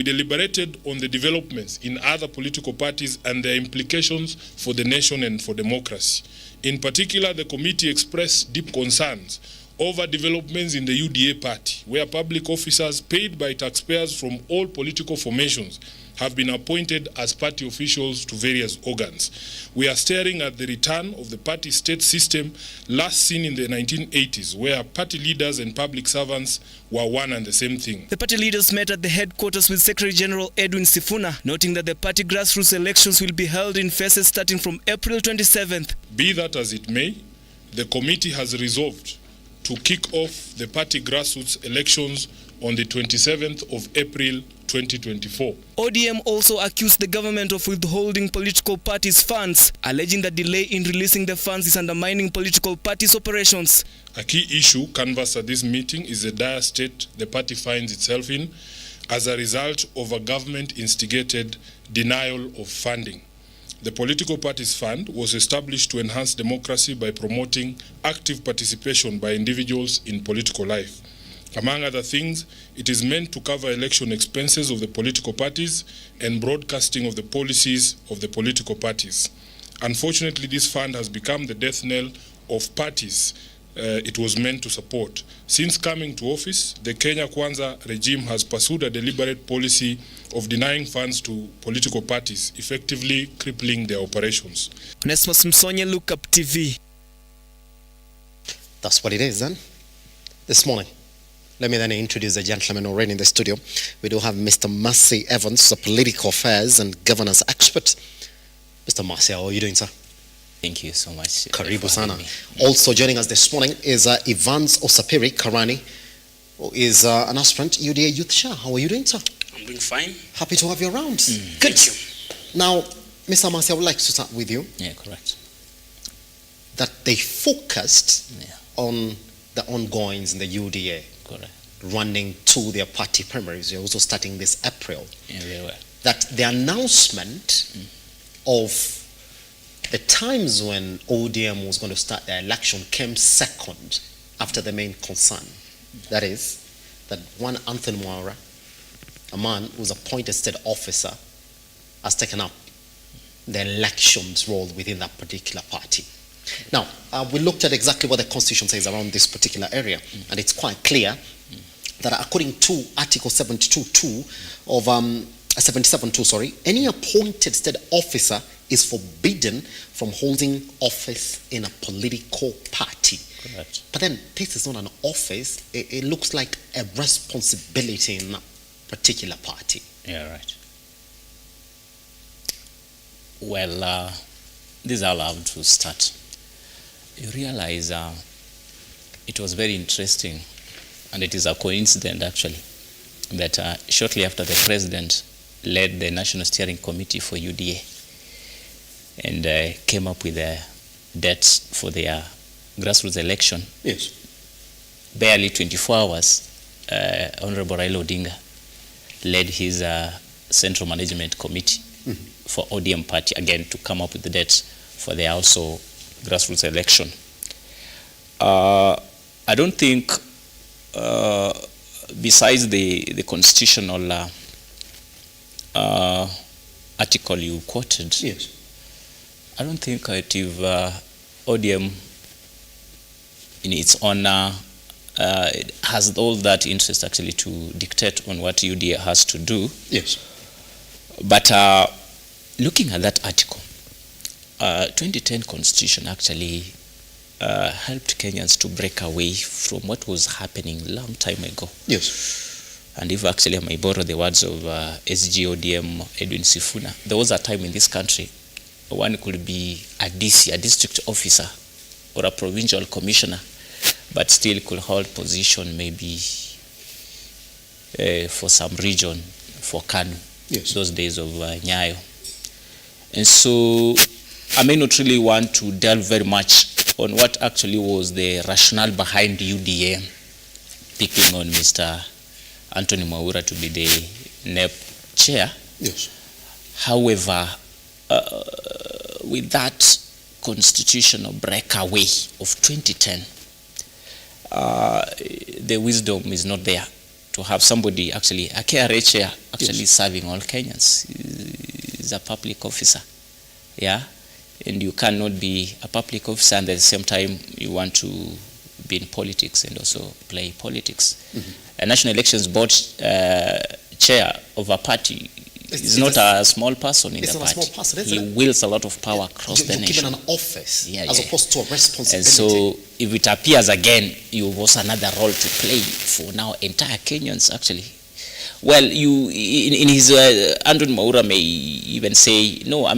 We deliberated on the developments in other political parties and their implications for the nation and for democracy. In particular, the committee expressed deep concerns over developments in the UDA party, where public officers paid by taxpayers from all political formations have been appointed as party officials to various organs. We are staring at the return of the party state system last seen in the 1980s, where party leaders and public servants were one and the same thing. The party leaders met at the headquarters with Secretary General Edwin Sifuna, noting that the party grassroots elections will be held in phases starting from April 27th. Be that as it may, the committee has resolved to kick off the party grassroots elections on the 27th of April 2024. ODM also accused the government of withholding political parties' funds, alleging that delay in releasing the funds is undermining political parties' operations. A key issue canvassed at this meeting is the dire state the party finds itself in as a result of a government-instigated denial of funding. The Political Parties Fund was established to enhance democracy by promoting active participation by individuals in political life. Among other things, it is meant to cover election expenses of the political parties and broadcasting of the policies of the political parties. Unfortunately, this fund has become the death knell of parties it was meant to support. Since coming to office, the Kenya Kwanza regime has pursued a deliberate policy of denying funds to political parties, effectively crippling their operations. Onesmus Msonye, Lookuptv. That's what it is then. This morning, let me then introduce the gentleman already in the studio. We do have Mr. Mercy Evans, a political affairs and governance expert. Mr. Mercy, how are you doing, sir? Thank you so much. Karibu sana. Also joining us this morning is Evans Osapiri Karani, who is an aspirant UDA Youth Shah. How are you doing, sir? I'm doing fine. Happy to have you around. Good. Thank you. Now, Mr. Mercy, I would like to start with you. Yeah, correct. That they focused on the ongoings in the UDA. Correct. Running to their party primaries. They're also starting this April. Yeah, very well. That the announcement of the times when ODM was going to start their election came second after the main concern. That is, that one Anthony Mwara, a man who was appointed state officer, has taken up the elections role within that particular party. Now, we looked at exactly what the Constitution says around this particular area, and it's quite clear that according to Article 72.2 of 77.2, any appointed state officer is forbidden from holding office in a political party. Correct. But then this is not an office, it looks like a responsibility in a particular party. Yeah, right. Well, this is how I have to start. You realize it was very interesting, and it is a coincidence actually, that shortly after the president led the National Steering Committee for UDA and came up with the dates for their grassroots election. Yes. Barely 24 hours, Honorable Raila Odinga led his Central Management Committee for ODM party again to come up with the dates for their also grassroots election. I don't think, besides the constitutional article you quoted, Yes. I don't think if ODM in its honor has all that interest actually to dictate on what UDA has to do. Yes. But looking at that article, 2010 Constitution actually helped Kenyans to break away from what was happening a long time ago. Yes. And if actually I may borrow the words of SGODM Edwin Sifuna, there was a time in this country one could be a DC, a district officer, or a provincial commissioner, but still could hold position maybe for some region, for Kanu, Yes. those days of Nyayo. And so I may not really want to delve very much on what actually was the rationale behind UDA picking on Mr. Anthony Mwaura to be the NEP chair. Yes. However, with that constitutional breakaway of 2010, the wisdom is not there to have somebody actually, a KRA chair, actually serving all Kenyans. Is a public officer, yeah? And you cannot be a public officer and at the same time you want to be in politics and also play politics. A National Elections Board chair of a party is not a small person in the party. Small person, he wields a lot of power across the nation. Given an office as opposed to a responsibility. And so if it appears again, you have also another role to play for now entire Kenyans actually. Well, in his Odm And Uda may even say, no, I'll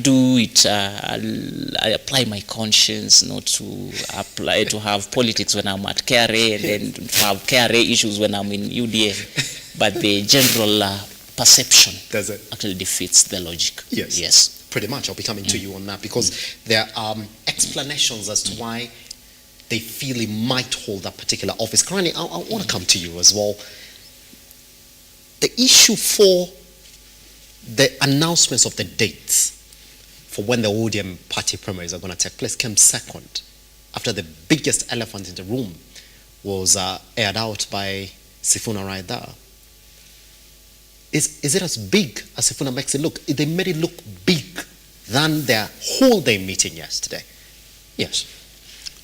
do it. I'll apply my conscience, not to apply to have politics when I'm at KRA and then to have KRA issues when I'm in UDA. But the general perception actually defeats the logic. Yes. Pretty much. I'll be coming to you on that because there are explanations as to why they feel he might hold that particular office. Karani, I want to come to you as well. The issue for the announcements of the dates for when the ODM party primaries are going to take place came second after the biggest elephant in the room was aired out by Sifuna right there. Is it as big as Sifuna makes it look? They made it look big than their whole day meeting yesterday. Yes.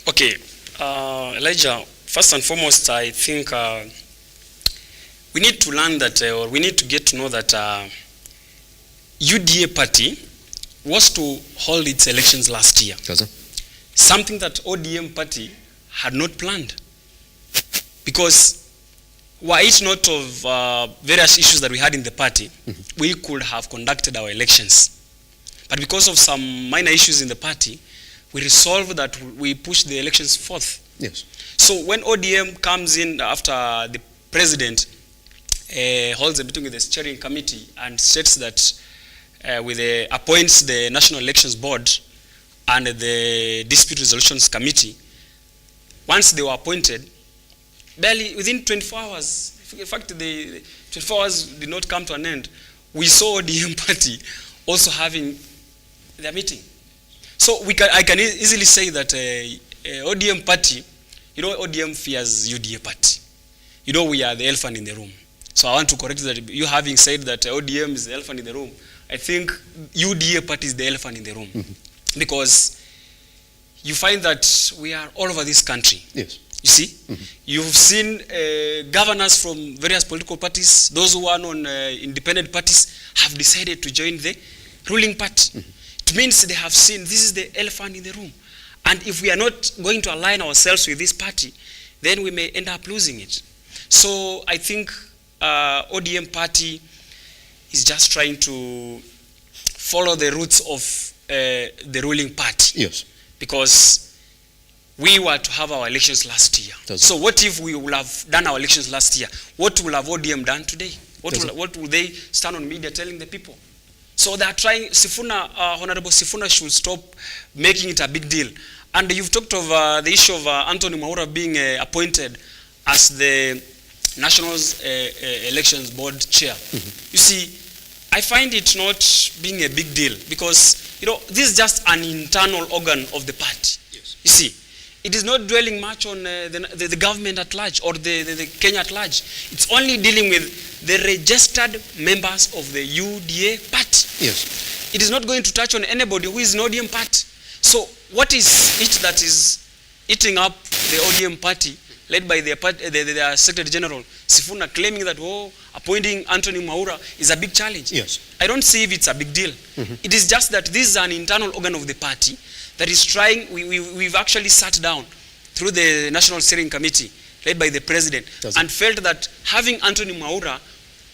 Okay. Elijah, first and foremost, I think we need to learn that, or we need to get to know that UDA party was to hold its elections last year. Something that ODM party had not planned. Because were it not of various issues that we had in the party, we could have conducted our elections. But because of some minor issues in the party, we resolved that we push the elections forth. Yes. So when ODM comes in after the president holds a meeting with the steering committee and states that appoints the National Elections Board and the Dispute Resolutions Committee, once they were appointed, barely within 24 hours, in fact, the 24 hours did not come to an end, we saw ODM party also having their meeting. So I can easily say that ODM party, ODM fears UDA party. We are the elephant in the room. So I want to correct that. You having said that ODM is the elephant in the room, I think UDA party is the elephant in the room. Because you find that we are all over this country. Yes. You see? You've seen governors from various political parties, those who are on independent parties, have decided to join the ruling party. It means they have seen this is the elephant in the room. And if we are not going to align ourselves with this party, then we may end up losing it. So I think ODM party is just trying to follow the roots of the ruling party. Yes. Because we were to have our elections last year. So what if we would have done our elections last year? What will have ODM done today? What will they stand on media telling the people? So they are trying, Honorable Sifuna should stop making it a big deal. And you've talked of the issue of Anthony Mwaura being appointed as the National Elections Board chair. You see, I find it not being a big deal because, this is just an internal organ of the party. Yes. You see, it is not dwelling much on the government at large or the Kenya at large. It's only dealing with the registered members of the UDA party. Yes. It is not going to touch on anybody who is an ODM party. So what is it that is eating up the ODM party led by their Secretary General, Sifuna, claiming that, appointing Anthony Mwaura is a big challenge? Yes. I don't see if it's a big deal. It is just that this is an internal organ of the party that is trying, we've actually sat down through the National Steering Committee led by the President and felt that having Anthony Mwaura,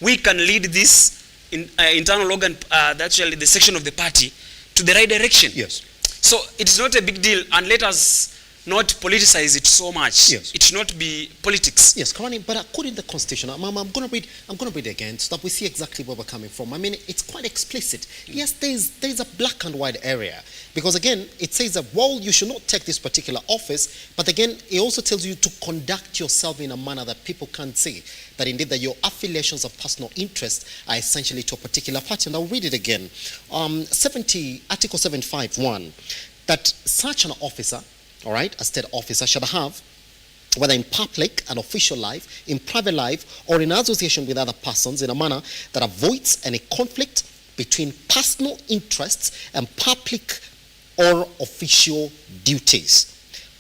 we can lead this internal organ, actually the section of the party, to the right direction. Yes. So it's not a big deal, and let us not politicize it so much. Yes. It should not be politics. Yes, Karani, but according to the Constitution, I'm going to read again so that we see exactly where we're coming from. It's quite explicit. Yes, there's a black and white area. Because again, it says that, you should not take this particular office, but again, it also tells you to conduct yourself in a manner that people can't see. That indeed that your affiliations of personal interest are essentially to a particular party. And I'll read it again. Article 751, that such an officer, all right, a state officer, should have whether in public and official life, in private life, or in association with other persons in a manner that avoids any conflict between personal interests and public or official duties,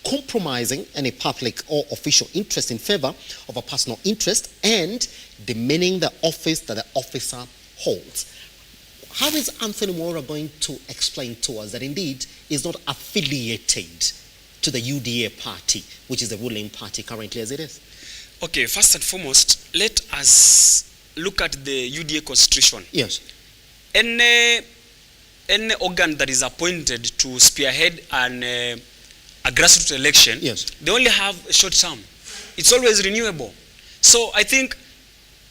compromising any public or official interest in favor of a personal interest, and demeaning the office that the officer holds. How is Anthony Mwaura going to explain to us that indeed is not affiliated to the UDA party, which is the ruling party currently as it is? Okay, first and foremost, let us look at the UDA constitution. Yes. Any organ that is appointed to spearhead a grassroots election, yes, they only have a short term. It's always renewable. So I think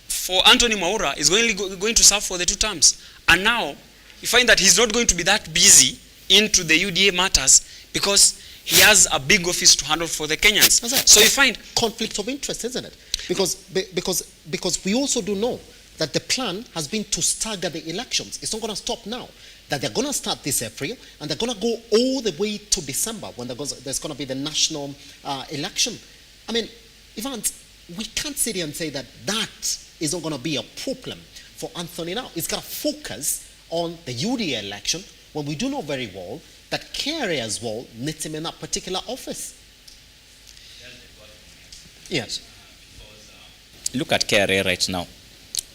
for Anthony Mwaura is going to serve for the 2 terms. And now you find that he's not going to be that busy into the UDA matters because he has a big office to handle for the Kenyans. So you find conflict of interest, isn't it? Because we also do know that the plan has been to stagger the elections. It's not going to stop now. That they're going to start this April and they're going to go all the way to December when there's going to be the national election. I mean, Evans, we can't sit here and say that that is not going to be a problem for Anthony now. He's got to focus on the UDA election when we do know very well that KRA as well needs him in that particular office. Yes. Look at KRA right now.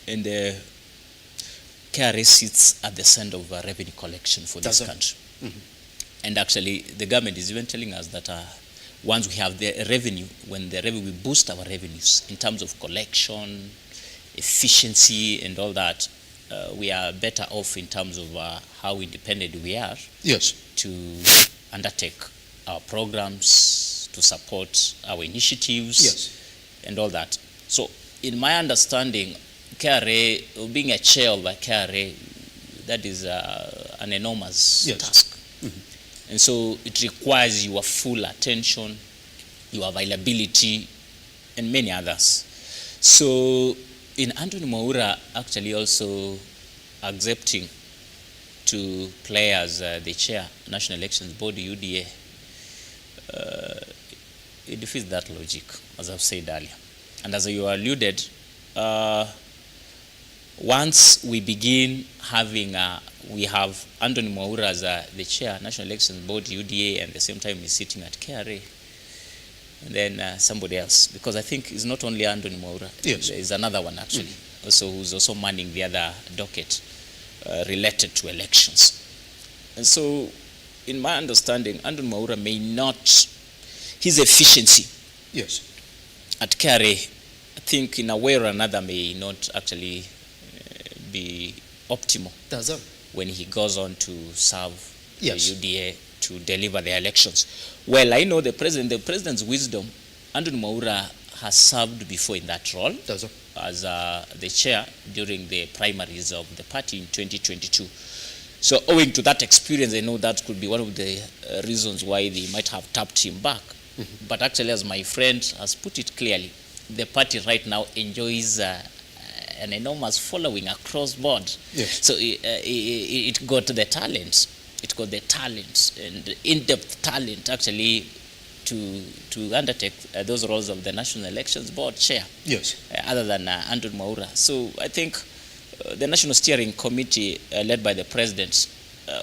And the KRA sits at the center of revenue collection for this country. Mm-hmm. And actually, the government is even telling us that once we have the revenue, we boost our revenues in terms of collection, efficiency, and all that, we are better off in terms of how independent we are. Yes. To undertake our programs, to support our initiatives, yes, and all that. So, in my understanding, KRA, being a chair of a KRA, that is an enormous task. Mm-hmm. And so it requires your full attention, your availability, and many others. So in Anthony Mwaura actually also accepting to play as the chair, National Elections Board, UDA, it defeats that logic, as I've said earlier. And as you alluded, once we begin having, we have Anthony Mwaura as the chair, National Elections Board, UDA, and at the same time he's sitting at KRA, and then somebody else, because I think it's not only Anthony Mwaura, yes, there is another one actually, also who's also manning the other docket related to elections. And so, in my understanding, Anthony Mwaura may not, his efficiency, yes, at KRA, I think in a way or another may not actually be optimal when he goes on to serve the UDA to deliver the elections. Well, I know the president's wisdom, Odm And Uda has served before in that role as the chair during the primaries of the party in 2022. So owing to that experience, I know that could be one of the reasons why they might have tapped him back. Mm-hmm. But actually, as my friend has put it clearly, the party right now enjoys an enormous following across board. Yes. So it got the talent. It got the talent and in-depth talent actually to undertake those roles of the National Elections Board chair. Yes. Other than Odm And Uda. So I think the National Steering Committee led by the President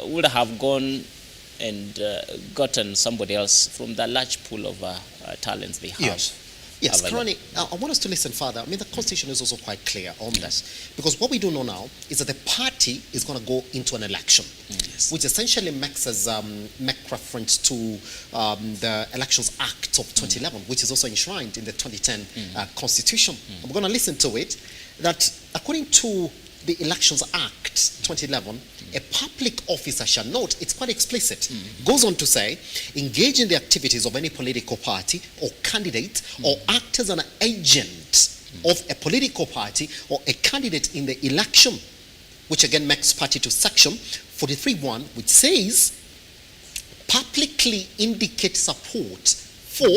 would have gone and gotten somebody else from the large pool of talents they have. Yes. Yes, Karani, I want us to listen further. I mean, the Constitution is also quite clear on this. Because what we do know now is that the party is going to go into an election, which essentially makes us make reference to the Elections Act of 2011, which is also enshrined in the 2010 Constitution. We're going to listen to it, that according to the Elections Act 2011, a public officer shall note, it's quite explicit, goes on to say, engage in the activities of any political party or candidate or act as an agent of a political party or a candidate in the election, which again makes party to section 43(1), which says, publicly indicate support for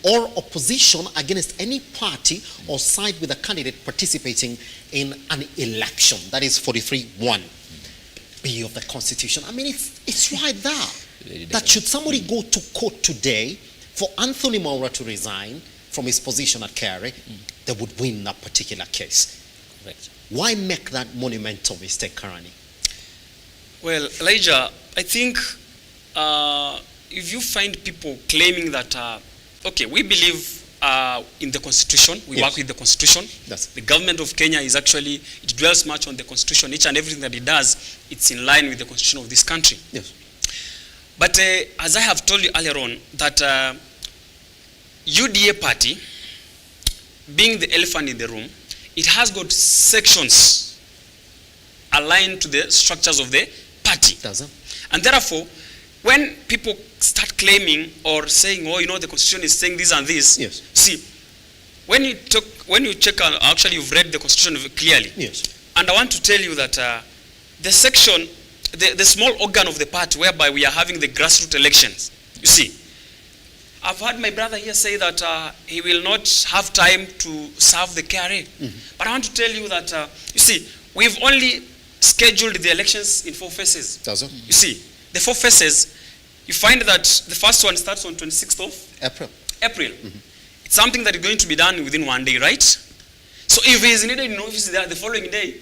or opposition against any party or side with a candidate participating in an election. That is 43(1) B of the Constitution. I mean, it's right there. That should somebody go to court today for Anthony Mwaura to resign, from his position at KRA, they would win that particular case. Correct. Why make that monumental mistake, Karani? Well, Elijah, I think if you find people claiming that, okay, we believe in the Constitution, we work with the Constitution. The government of Kenya is actually, it dwells much on the Constitution. Each and everything that it does, it's in line with the Constitution of this country. Yes. But as I have told you earlier on, that UDA party, being the elephant in the room, it has got sections aligned to the structures of the party. Does it? And therefore, when people start claiming or saying, oh, you know, the Constitution is saying this and this, yes. See, when you check, actually you've read the Constitution clearly. Yes. And I want to tell you that the section, the small organ of the party whereby we are having the grassroots elections, you see, I've heard my brother here say that he will not have time to serve the KRA. But I want to tell you that, you see, we've only scheduled the elections in 4 phases. Does it? You see, the 4 phases, you find that the first one starts on 26th of April. It's something that is going to be done within 1 day, right? So if he is needed in office there the following day,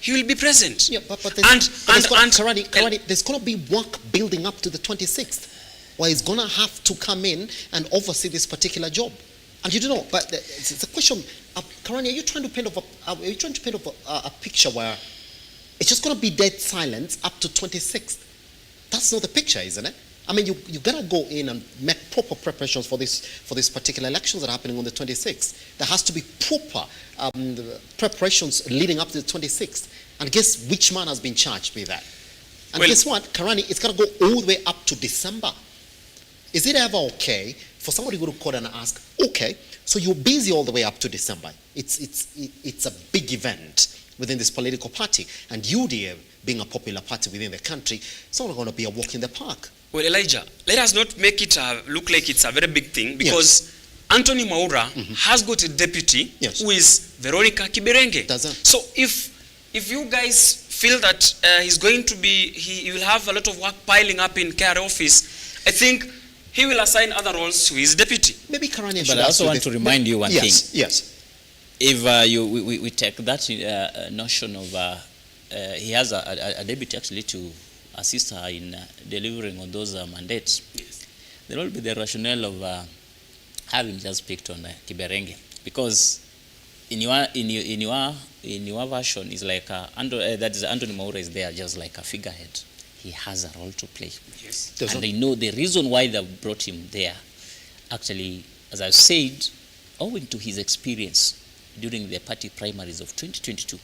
he will be present. Yeah, but Karani, there's going to be work building up to the 26th, where he's going to have to come in and oversee this particular job. And you don't know, but it's a question. Karani, are you trying to paint a picture where it's just going to be dead silence up to 26th? That's not the picture, isn't it? I mean, you gotta go in and make proper preparations for this particular elections that are happening on the 26th. There has to be proper preparations leading up to the 26th. And guess which man has been charged with that? And guess what, Karani, it's gotta go all the way up to December. Is it ever okay for somebody who would call and ask, okay, so you're busy all the way up to December? It's a big event within this political party, and UDA being a popular party within the country, it's not going to be a walk in the park. Well, Elijah, let us not make it look like it's a very big thing, because Anthony Mwaura has got a deputy who is Veronica Kiberenge. So if you guys feel that he's going to be, he will have a lot of work piling up in KRA office, I think he will assign other roles to his deputy. Maybe Karani, but I also want to remind you one thing. Yes. If we take that notion of he has a deputy actually to assist her in delivering on those mandates, there will be the rationale of having just picked on Kiberenge, because in your version is like that is Anthony Mwaura is there just like a figurehead. He has a role to play. Yes. And they know the reason why they brought him there. Actually, as I've said, owing to his experience during the party primaries of 2022,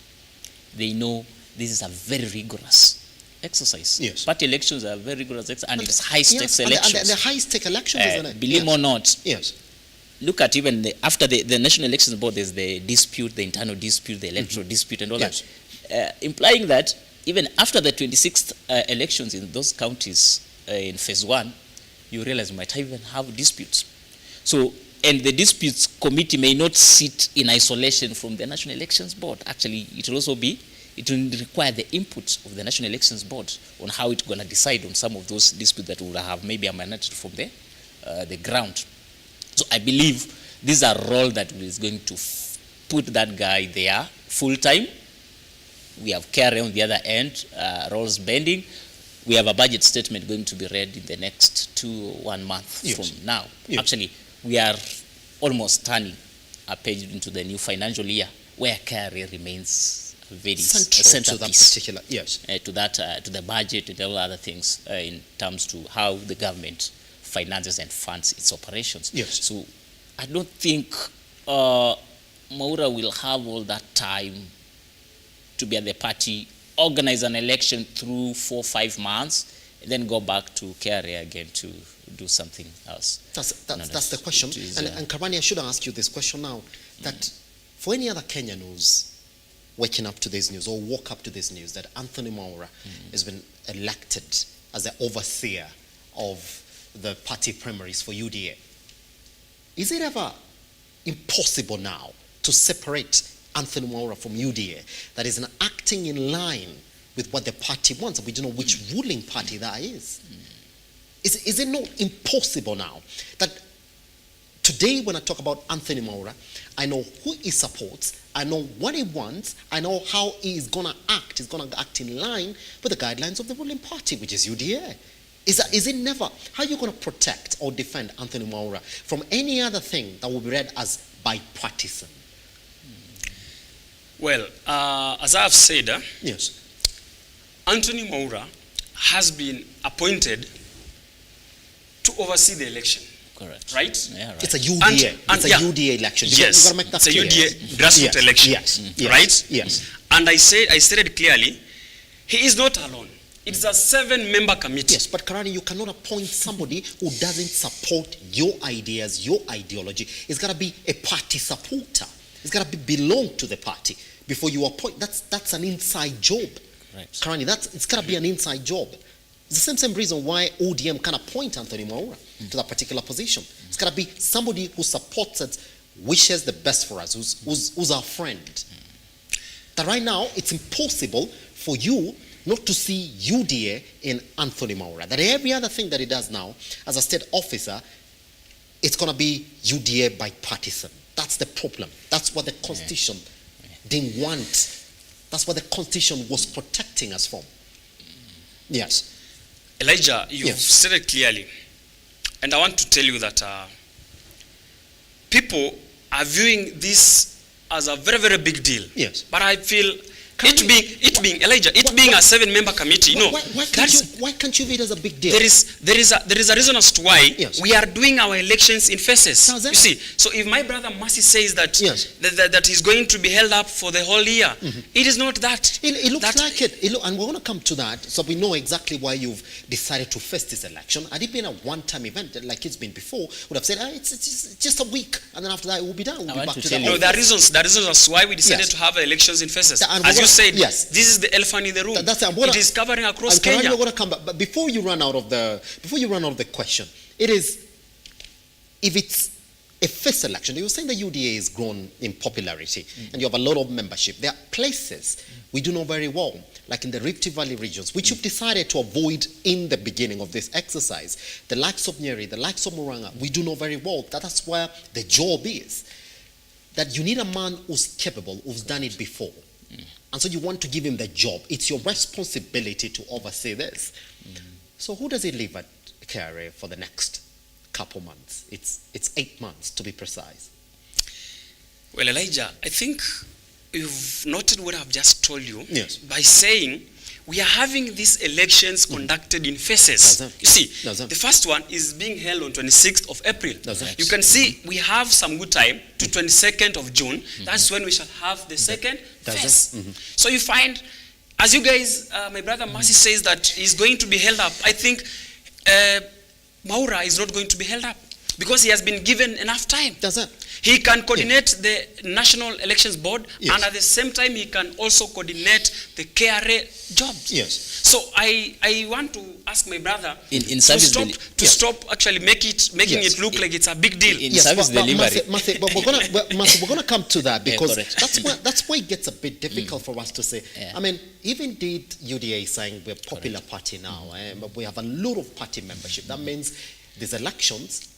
they know this is a very rigorous exercise. Yes. Party elections are very rigorous and it's high-stakes elections. And the high-stake elections, isn't it? Believe or not, yes. Look at even after the National Elections Board, there's the dispute, the internal dispute, the electoral dispute and all that. Implying that even after the 26th elections in those counties in phase 1, you realize you might even have disputes. So, and the disputes committee may not sit in isolation from the National Elections Board. Actually, it will require the input of the National Elections Board on how it's going to decide on some of those disputes that will have maybe emanated from the ground. So I believe this is a role that is going to put that guy there full-time. We have KRA on the other end, roles bending. We have a budget statement going to be read in the next 1 month from now. Actually, we are almost turning a page into the new financial year where KRA remains very central to that particular, to the budget and all other things in terms to how the government finances and funds its operations. So I don't think Mwaura will have all that time to be at the party, organize an election through 4 or 5 months, and then go back to KRA again to do something else. That's the question. And Karani, I should ask you this question now, that for any other Kenyan who's waking up to this news or woke up to this news that Anthony Mwaura has been elected as the overseer of the party primaries for UDA, is it ever impossible now to separate Anthony Mwaura from UDA, that is acting in line with what the party wants, and we don't know which ruling party that is? Is it not impossible now that Today, when I talk about Anthony Mwaura, I know who he supports, I know what he wants, I know how he is going to act. He's going to act in line with the guidelines of the ruling party, which is UDA. Is it never? How are you going to protect or defend Anthony Mwaura from any other thing that will be read as bipartisan? Well, as I have said, Yes. Anthony Mwaura has been appointed to oversee the election. Correct. Right? Yeah, right. It's a UDA. And it's a UDA election. You Yes. got to make that It's a clear. UDA grassroots election. Yes. Yes. Right? Yes. And I stated clearly, he is not alone. It's a 7-member committee. Yes, but Karani, you cannot appoint somebody who doesn't support your ideas, your ideology. It's got to be a party supporter. It's got to belong to the party before you appoint. That's an inside job. Right. Karani, it's got to be an inside job. It's the same reason why ODM can appoint Anthony Mwaura to that particular position. It's got to be somebody who supports it, wishes the best for us, who's our friend. That right now, it's impossible for you not to see UDA in Anthony Mwaura. That every other thing that he does now, as a state officer, it's going to be UDA bipartisan. That's the problem. That's what the Constitution didn't want. That's what the Constitution was protecting us from. Yes. Elijah, you've said it clearly. And I want to tell you that people are viewing this as a very, very big deal. Yes. But I feel it being Elijah, being a 7-member committee, why can't you view it as a big deal? there is a reason as to why Yes. we are doing our elections in phases. How's that? You see, so if my brother Mercy says that Yes. that he's going to be held up for the whole year, it is not that. It looks that, like it. And we're going to come to that, so we know exactly why you've decided to face this election. Had it been a one-time event like it's been before, would have said, it's just a week, and then after that it will be done. We'll be back to the No, there are reasons as to why we decided to have elections in phases. And as you said, yes. this is the elephant in the room. It is covering across Kenya. Kenya. We're going to come back, but before you run out of the question, it is, if it's a first election, you were saying the UDA is grown in popularity, and you have a lot of membership. There are places we do know very well, like in the Rift Valley regions, which you've decided to avoid in the beginning of this exercise. The likes of Nyeri, the likes of Muranga, we do know very well that that's where the job is. That you need a man who's capable, who's done it before. And so you want to give him the job. It's your responsibility to oversee this. So who does he leave at KRA for the next couple months? It's 8 months to be precise. Well, Elijah, I think you've noted what I've just told you. Yes. By saying we are having these elections conducted in phases. You see, the first one is being held on 26th of April. You can see we have some good time to 22nd of June. That's when we shall have the second phase. So you find, as you guys, my brother Mercy says that he's going to be held up. I think Mwaura is not going to be held up because he has been given enough time. He can coordinate the National Elections Board, and at the same time he can also coordinate the KRA jobs. Yes. So I want to ask my brother in to stop actually making it look like it's a big deal. In service delivery. But we're going to come to that, because that's why it gets a bit difficult for us to say. I mean, even did UDA saying we're a popular party now, but we have a lot of party membership. That means these elections,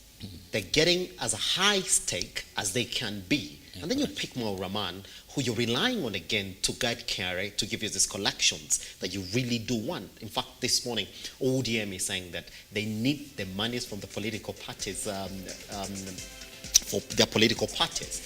they're getting as a high stake as they can be. And then you pick Mwaura man, who you're relying on again to guide KRA, to give you these collections that you really do want. In fact, this morning, ODM is saying that they need the monies from the political parties, for their political parties.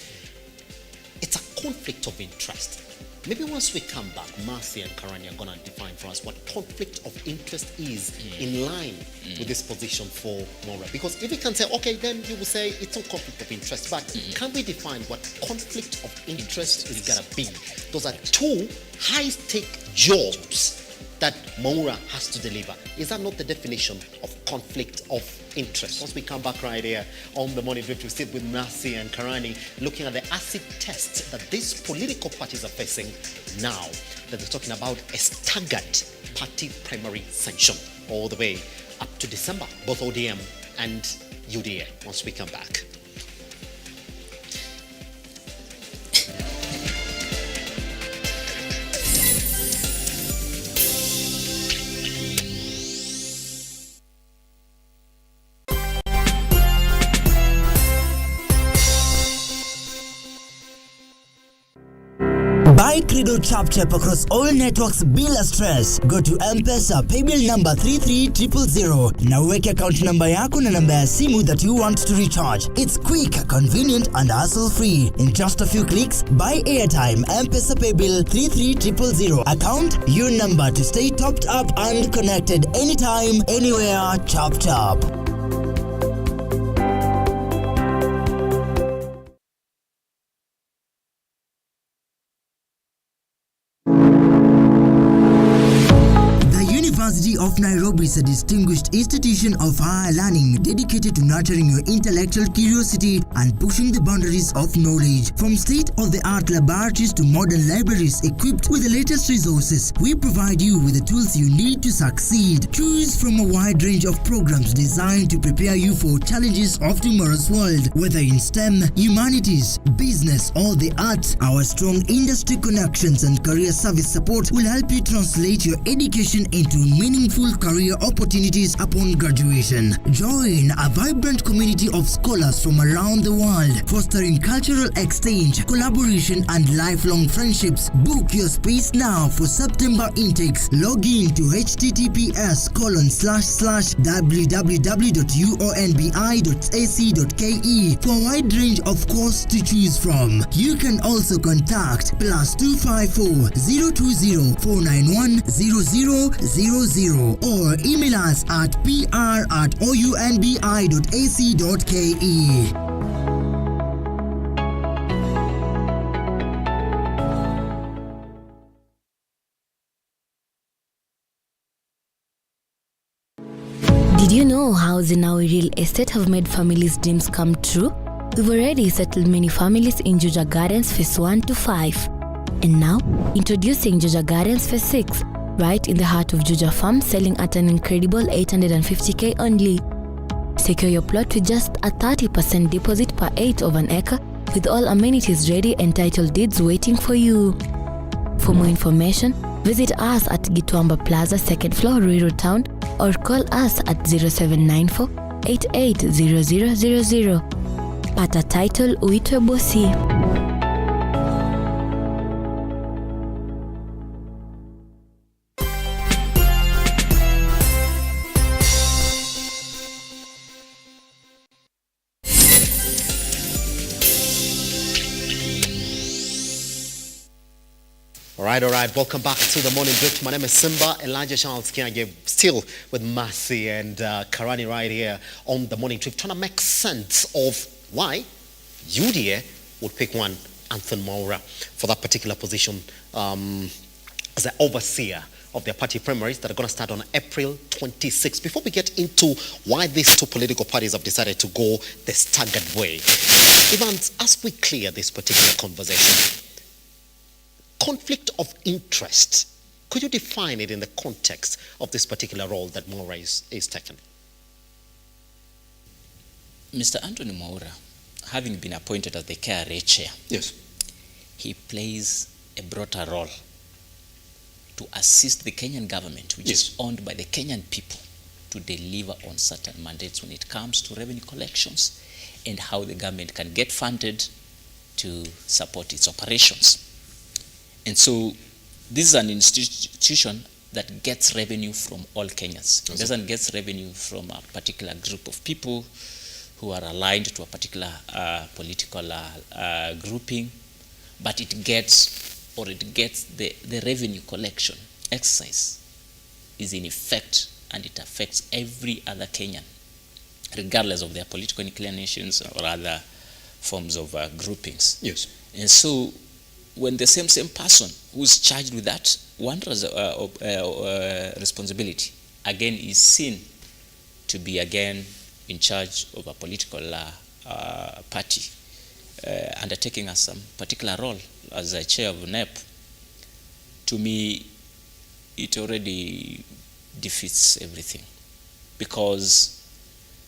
It's a conflict of interest. Maybe once we come back, Mercy and Karani are going to define for us what conflict of interest is in line with this position for Mwaura. Because if we can say, okay, then you will say it's not conflict of interest, but can we define what conflict of interest is going to be? Those are two high-stake jobs that Mwaura has to deliver. Is that not the definition of conflict of interest? Once we come back right here on the morning drift, we sit with Mercy and Karani looking at the acid test that these political parties are facing now, that they're talking about a staggered party primary sanction all the way up to December, both ODM and UDA, once we come back. Buy Credo Chap Chap across all networks bila stress. Go to M-Pesa paybill number 33000 na uweke account number yako na namba ya simu that you want to recharge. It's quick, convenient and hassle-free. In just a few clicks, buy airtime, M-Pesa paybill 33000. Account your number to stay topped up and connected anytime, anywhere. Chap Chap. University of Nairobi is a distinguished institution of higher learning dedicated to nurturing your intellectual curiosity and pushing the boundaries of knowledge. From state-of-the-art laboratories to modern libraries equipped with the latest resources, we provide you with the tools you need to succeed. Choose from a wide range of programs designed to prepare you for challenges of tomorrow's world. Whether in STEM, humanities, business or the arts, our strong industry connections and career service support will help you translate your education into meaningful career opportunities upon graduation. Join a vibrant community of scholars from around the world, fostering cultural exchange, collaboration and lifelong friendships. Book your space now for September intakes. Log in to https://www.uonbi.ac.ke for a wide range of courses to choose from. You can also contact +254 020 491 0000 or email us at pr@ounbi.ac.ke. Did you know how Zinawi Real Estate have made families' dreams come true? We've already settled many families in Juja Gardens Phase 1 to 5. And now, introducing Juja Gardens Phase 6, right in the heart of Juja Farm, selling at an incredible 850k only. Secure your plot with just a 30% deposit per 8 of an acre, with all amenities ready and title deeds waiting for you. For more information, visit us at Gitwamba Plaza, 2nd floor, Ruiru Town, or call us at 0794 880000. Pata title uitwe bosi. All right. Welcome back to the Morning Drift. My name is Simba. Elijah Charles Kiage, still with Mercy and Karani right here on the Morning Drift, trying to make sense of why UDA would pick one, Anthony Maura, for that particular position as the overseer of their party primaries that are going to start on April 26. Before we get into why these two political parties have decided to go the staggered way, Evans, as we clear this particular conversation, conflict of interest, could you define it in the context of this particular role that Maura is taking? Mr. Anthony Maura, having been appointed as the KRA chair, yes, he plays a broader role to assist the Kenyan government, which is owned by the Kenyan people, to deliver on certain mandates when it comes to revenue collections and how the government can get funded to support its operations. And so this is an institution that gets revenue from all Kenyans. It doesn't get revenue from a particular group of people who are aligned to a particular political grouping, but it gets the revenue collection exercise is in effect, and it affects every other Kenyan, regardless of their political inclinations or other forms of groupings. Yes. And so when the same person who's charged with that one responsibility again is seen to be again in charge of a political party, undertaking some particular role as a chair of NEP, to me it already defeats everything. Because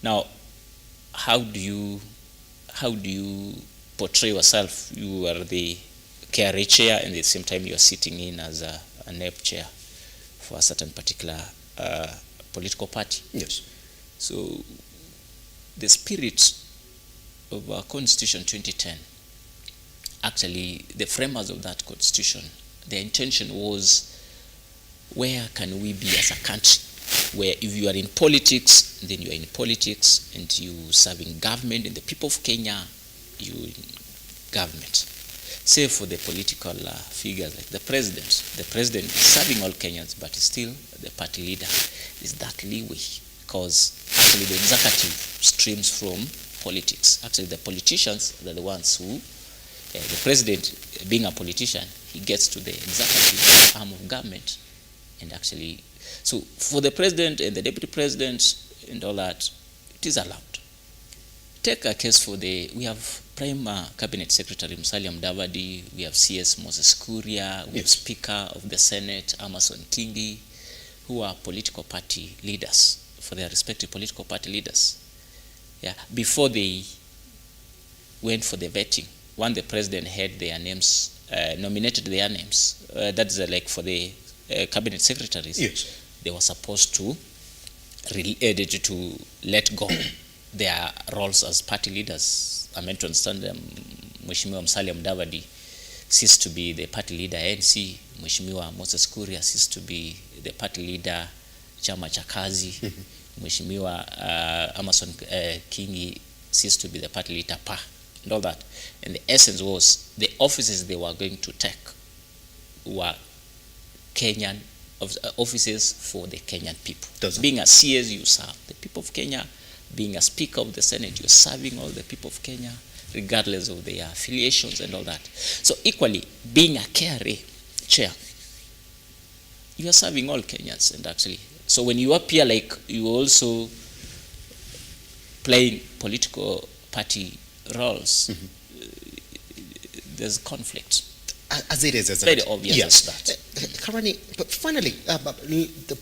now how do you portray yourself? You are the KRA chair, and at the same time you are sitting in as a NEP chair for a certain particular political party. Yes. So the spirit of our Constitution 2010 actually the framers of that constitution, their intention was, where can we be as a country where if you are in politics, then you are in politics and you serving government, and the people of Kenya, you in government. Save for the political figures like the president. The president is serving all Kenyans, but still the party leader is that leeway, because actually the executive streams from politics. Actually the politicians are the ones who, the president being a politician, he gets to the executive arm of government, and actually, so for the president and the deputy president and all that, it is allowed. Take a case for we have Prime Cabinet Secretary Musalia Mudavadi, we have CS Moses Kuria, we have Speaker of the Senate Amason Kingi, who are political party leaders, for their respective political party leaders. Yeah, before they went for the vetting, when the president had their names, nominated their names, that's like for the cabinet secretaries, yes, they were supposed to let go their roles as party leaders. I meant to understand Mheshimiwa Musalia Mudavadi ceased to be the party leader ANC, Mheshimiwa Moses Kuria ceased to be the party leader Chama cha Kazi, Mheshimiwa Amason Kingi ceased to be the party leader PA, and all that. And the essence was the offices they were going to take were Kenyan offices for the Kenyan people. Being a CS, you serve the people of Kenya. Being a Speaker of the Senate, you're serving all the people of Kenya, regardless of their affiliations and all that. So equally, being a KRA chair, you are serving all Kenyans. And actually, so when you appear like you also playing political party roles, there's conflict. As it is, very obvious. Yes. That. Karani, but finally,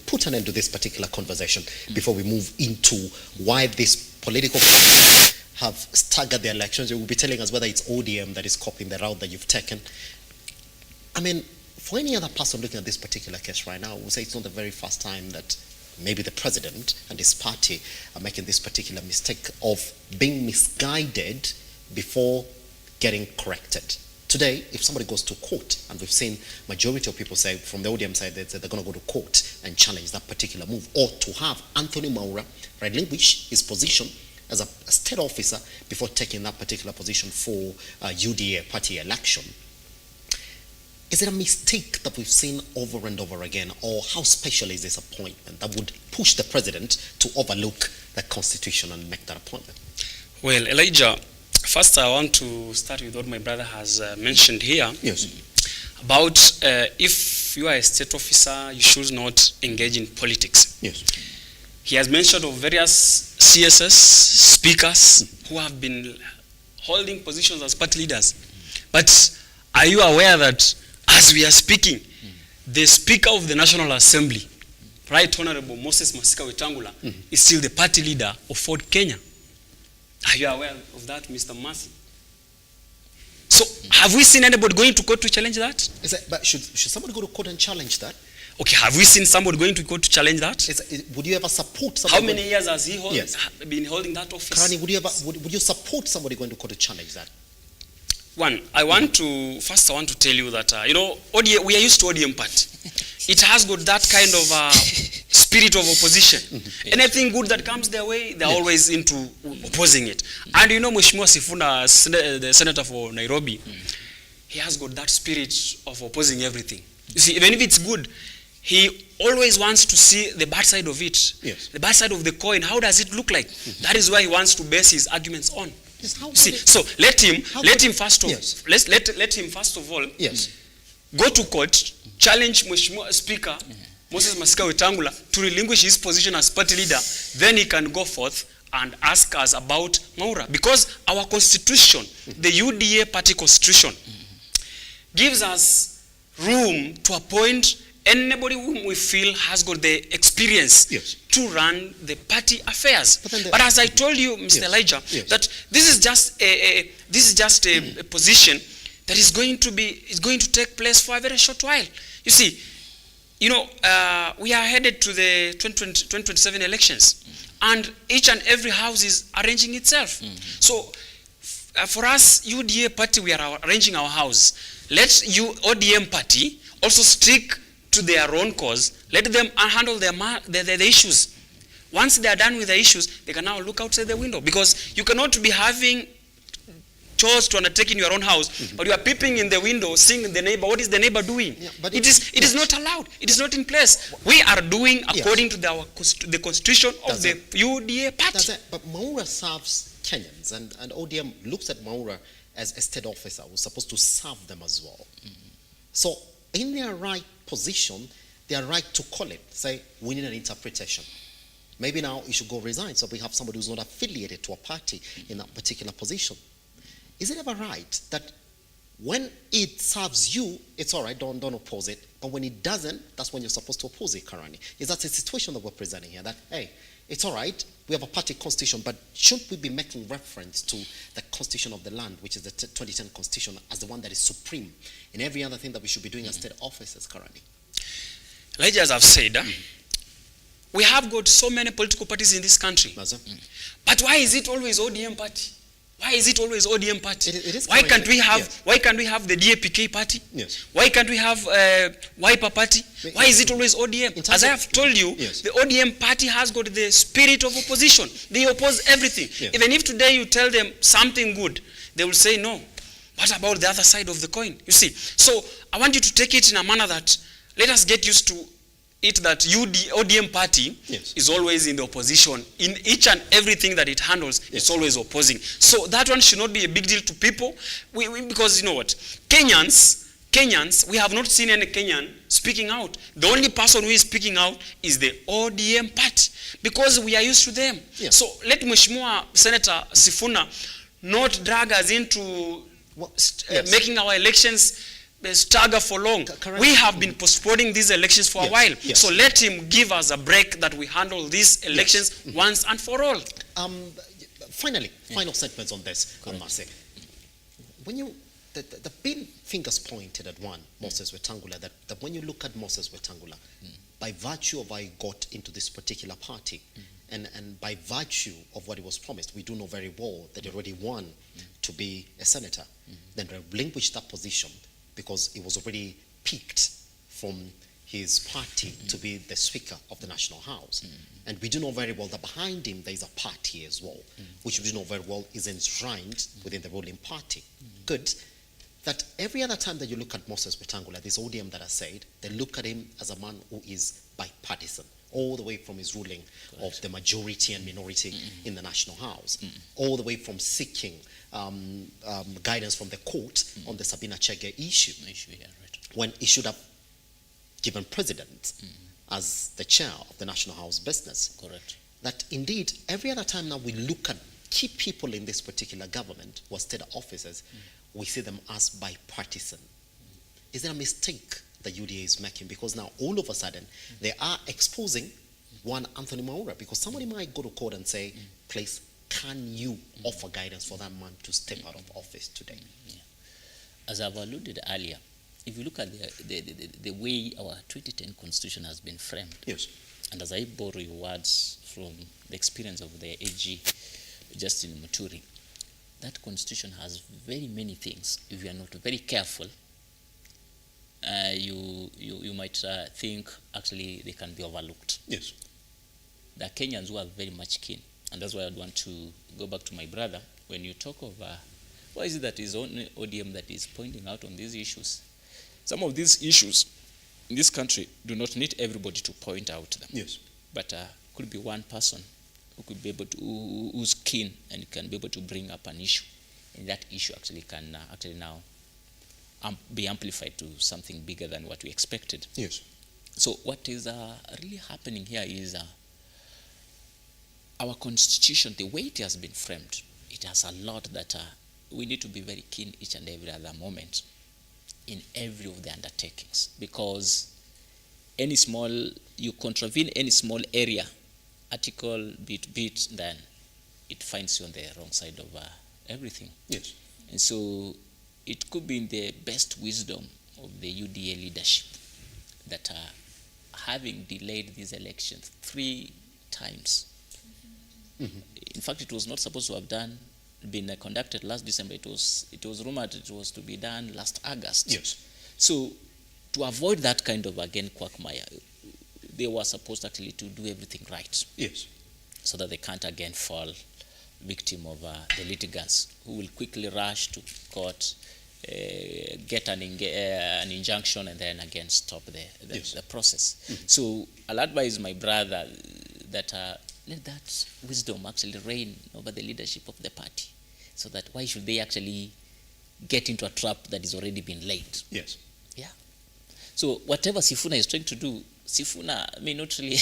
put an end to this particular conversation before we move into why these political parties have staggered their elections. You will be telling us whether it's ODM that is copying the route that you've taken. I mean, for any other person looking at this particular case right now, we'll say it's not the very first time that maybe the president and his party are making this particular mistake of being misguided before getting corrected. Today, if somebody goes to court, and we've seen majority of people say from the ODM side that they're going to go to court and challenge that particular move, or to have Anthony Maura relinquish his position as a state officer before taking that particular position for UDA party election. Is it a mistake that we've seen over and over again, or how special is this appointment that would push the president to overlook the constitution and make that appointment? Well, Elijah, first I want to start with what my brother has mentioned here. Yes. About if you are a state officer, you should not engage in politics. Yes. He has mentioned of various CSS, speakers, who have been holding positions as party leaders. But are you aware that as we are speaking, the Speaker of the National Assembly, Right Honorable Moses Masika Wetangula, is still the party leader of Ford Kenya? Are you aware of that, Mr. Mercy? So, have we seen anybody going to court to challenge that? But should somebody go to court and challenge that? Okay, have we seen somebody going to court to challenge that? Would you ever support somebody? How many years has he been holding that office? Karani, would you support somebody going to court to challenge that? One, I want to tell you that, ODM, we are used to ODM party. It has got that kind of spirit of opposition. Anything good that comes their way, they're always into opposing it. And Mheshimiwa Sifuna, the senator for Nairobi, he has got that spirit of opposing everything. You see, even if it's good, he always wants to see the bad side of it. Yes. The bad side of the coin. How does it look like? That is why he wants to base his arguments on. See, so let him first of all go to court, challenge Mheshimiwa Speaker Moses Masika Wetangula to relinquish his position as party leader. Then he can go forth and ask us about Maura, because our constitution, the UDA party constitution, gives us room to appoint anybody whom we feel has got the experience to run the party affairs. But as I told you, Mr. Elijah, that this is just a position that is going to take place for a very short while. You see, we are headed to the 2027 elections, and each and every house is arranging itself. So for us, UDA party, we are arranging our house. Let you, ODM party, also stick to their own cause. Let them handle the issues. Once they are done with the issues, they can now look outside the window. Because you cannot be having chores to undertake in your own house, but you are peeping in the window, seeing the neighbor. What is the neighbor doing? Yeah, but it is not allowed. It is not in place. We are doing according to the constitution of the UDA party. That's it. But Maura serves Kenyans, and ODM looks at Maura as a state officer who's supposed to serve them as well. So in their right position, they are right to call it, say, we need an interpretation. Maybe now you should go resign, so we have somebody who's not affiliated to a party in that particular position. Is it ever right that when it serves you, it's all right, don't oppose it, but when it doesn't, that's when you're supposed to oppose it currently? Is that the situation that we're presenting here, that, hey, it's all right, we have a party constitution, but shouldn't we be making reference to the constitution of the land, which is the 2010 constitution, as the one that is supreme in every other thing that we should be doing as state officers currently? Like as I've said, we have got so many political parties in this country. But why is it always ODM party? Why is it always ODM party? Why can't we have the DAPK party? Yes. Why can't we have Wiper party? Why is it always ODM? As I have told you, the ODM party has got the spirit of opposition. They oppose everything. Yes. Even if today you tell them something good, they will say no. What about the other side of the coin? You see. So I want you to take it in a manner that let us get used to it, that ODM party is always in the opposition. In each and everything that it handles, it's always opposing. So that one should not be a big deal to people. Because you know what? Kenyans, we have not seen any Kenyan speaking out. The only person who is speaking out is the ODM party. Because we are used to them. Yes. So let Mheshimiwa Senator Sifuna not drag us into making our elections stagger for long. Correct. We have been postponing these elections for a while. Yes. So let him give us a break that we handle these elections once and for all. Finally, final statements on this, Marse. When you, the big fingers pointed at one, Moses Wetangula, that when you look at Moses Wetangula, by virtue of I got into this particular party, and by virtue of what he was promised, we do know very well that he already won to be a senator, then relinquished that position, because it was already picked from his party to be the Speaker of the National House. And we do know very well that behind him there is a party as well, which we do know very well is enshrined within the ruling party. Good. That every other time that you look at Moses Wetangula, this ODM that I said, they look at him as a man who is bipartisan, all the way from his ruling of the majority and minority in the National House, all the way from seeking guidance from the court on the Sabina Chege issue, when he should have given president as the chair of the National House business. Correct. That indeed, every other time now we look at key people in this particular government who are state officers, we see them as bipartisan. Is there a mistake that UDA is making? Because now all of a sudden they are exposing one Anthony Maura, because somebody might go to court and say, please, can you offer guidance for that man to step out of office today? As I've alluded earlier, if you look at the way our 2010 constitution has been framed, and as I borrow your words from the experience of the AG, Justin Muturi, that constitution has very many things. If you are not very careful, you might think actually they can be overlooked. Yes. The Kenyans who are very much keen, and that's why I'd want to go back to my brother. When you talk of why is it that is only ODM that is pointing out on these issues? Some of these issues in this country do not need everybody to point out them. Yes. But could be one person who could be able to, who's keen and can be able to bring up an issue, and that issue actually can actually now be amplified to something bigger than what we expected. Yes. So what is really happening here is our constitution, the way it has been framed, it has a lot that we need to be very keen each and every other moment in every of the undertakings, because any small, you contravene any small area, article, bit, then it finds you on the wrong side of everything. Yes. And so it could be in the best wisdom of the UDA leadership that having delayed these elections 3 times, in fact, it was not supposed to have done been conducted last December. It was rumored it was to be done last August. Yes. So to avoid that kind of, again, quagmire, they were supposed actually to do everything right. Yes. So that they can't again fall victim of the litigants who will quickly rush to court, get an injunction, and then again stop the process. Mm-hmm. So I'll advise my brother that let that wisdom actually reign over the leadership of the party, so that why should they actually get into a trap that has already been laid? Yes. Yeah. So whatever Sifuna is trying to do, Sifuna may not really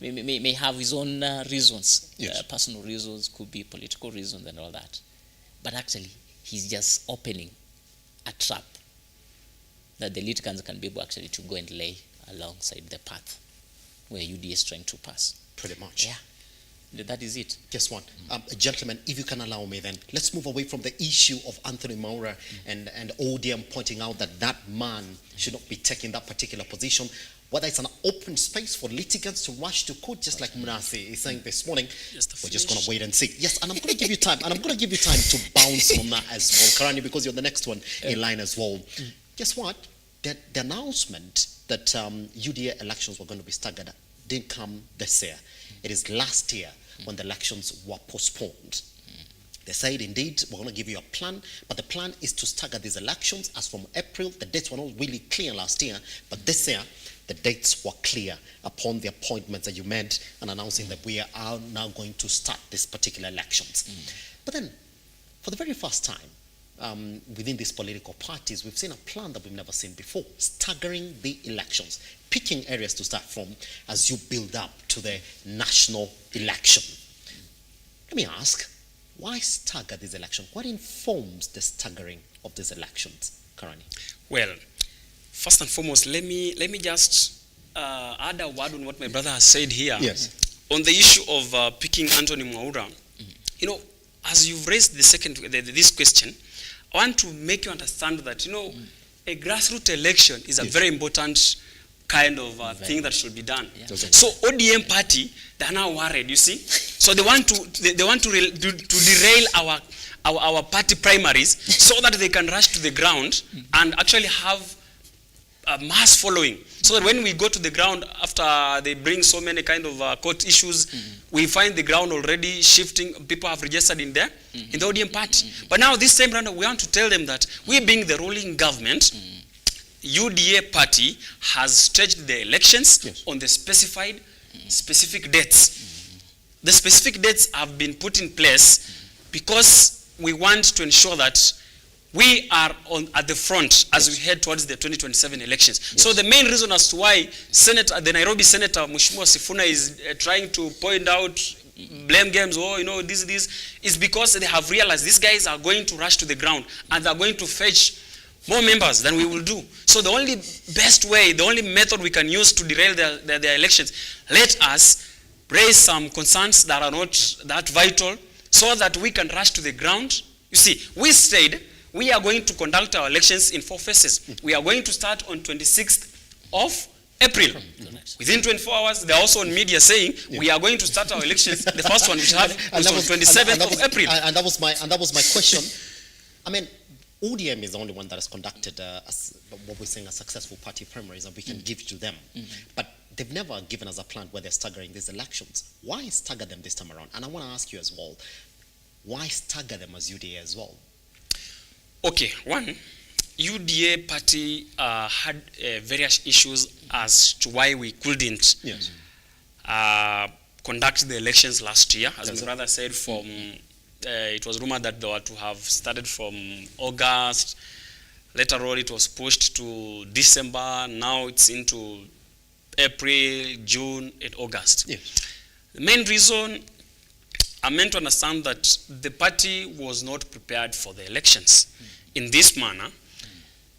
may have his own reasons, yes. Personal reasons, could be political reasons and all that. But actually, he's just opening a trap that the litigants can be able actually to go and lay alongside the path where UDA is trying to pass. Pretty much. Yeah. That is it. Guess what? Gentlemen, if you can allow me then, let's move away from the issue of Anthony Maura and ODM pointing out that that man should not be taking that particular position. Whether it's an open space for litigants to rush to court, just like Munasi is saying this morning, we're just going to wait and see. Yes, and I'm going to give you time, and I'm going to give you time to bounce on that as well, Karani, because you're the next one in line as well. Guess what? The announcement that UDA elections were going to be staggered didn't come this year. It is last year when the elections were postponed. They said, indeed, we're going to give you a plan, but the plan is to stagger these elections as from April. The dates were not really clear last year, but this year, the dates were clear upon the appointments that you made and announcing that we are now going to start these particular elections. But then, for the very first time, within these political parties, we've seen a plan that we've never seen before, staggering the elections, picking areas to start from as you build up to the national election. Let me ask, why stagger this election? What informs the staggering of these elections, Karani? Well, first and foremost, let me just add a word on what my brother has said here. Yes. On the issue of picking Anthony Maura, you know, as you've raised this question, I want to make you understand that, you know, a grassroots election is a very important kind of thing that should be done. Yeah. So ODM party, they're now worried, you see. So they want to derail our party primaries so that they can rush to the ground and actually have a mass following. So that when we go to the ground after they bring so many kind of court issues, we find the ground already shifting. People have registered in there, in the ODM party. But now this time around, we want to tell them that we being the ruling government, UDA party has staged the elections on the specific dates. The specific dates have been put in place because we want to ensure that we are at the front as we head towards the 2027 elections. So the main reason as to why the Nairobi Senator Mheshimiwa Sifuna is trying to point out blame games, this is because they have realized these guys are going to rush to the ground and they're going to fetch more members than we will do. So the only best way, the only method we can use to derail their elections, let us raise some concerns that are not that vital so that we can rush to the ground. You see, we said we are going to conduct our elections in 4 phases. We are going to start on 26th of April. Within 24 hours, they're also on media saying we are going to start our elections. The first one which was on 27th of April. And that was my question. I mean, ODM is the only one that has conducted what we're saying a successful party primaries, and we can give to them. But they've never given us a plan where they're staggering these elections. Why stagger them this time around? And I want to ask you as well, why stagger them as UDA as well? Okay, one, UDA party had various issues as to why we couldn't conduct the elections last year. As my brother said, from it was rumored that they were to have started from August. Later on, it was pushed to December. Now it's into April, June, and August. Yes. The main reason, I'm meant to understand that the party was not prepared for the elections in this manner,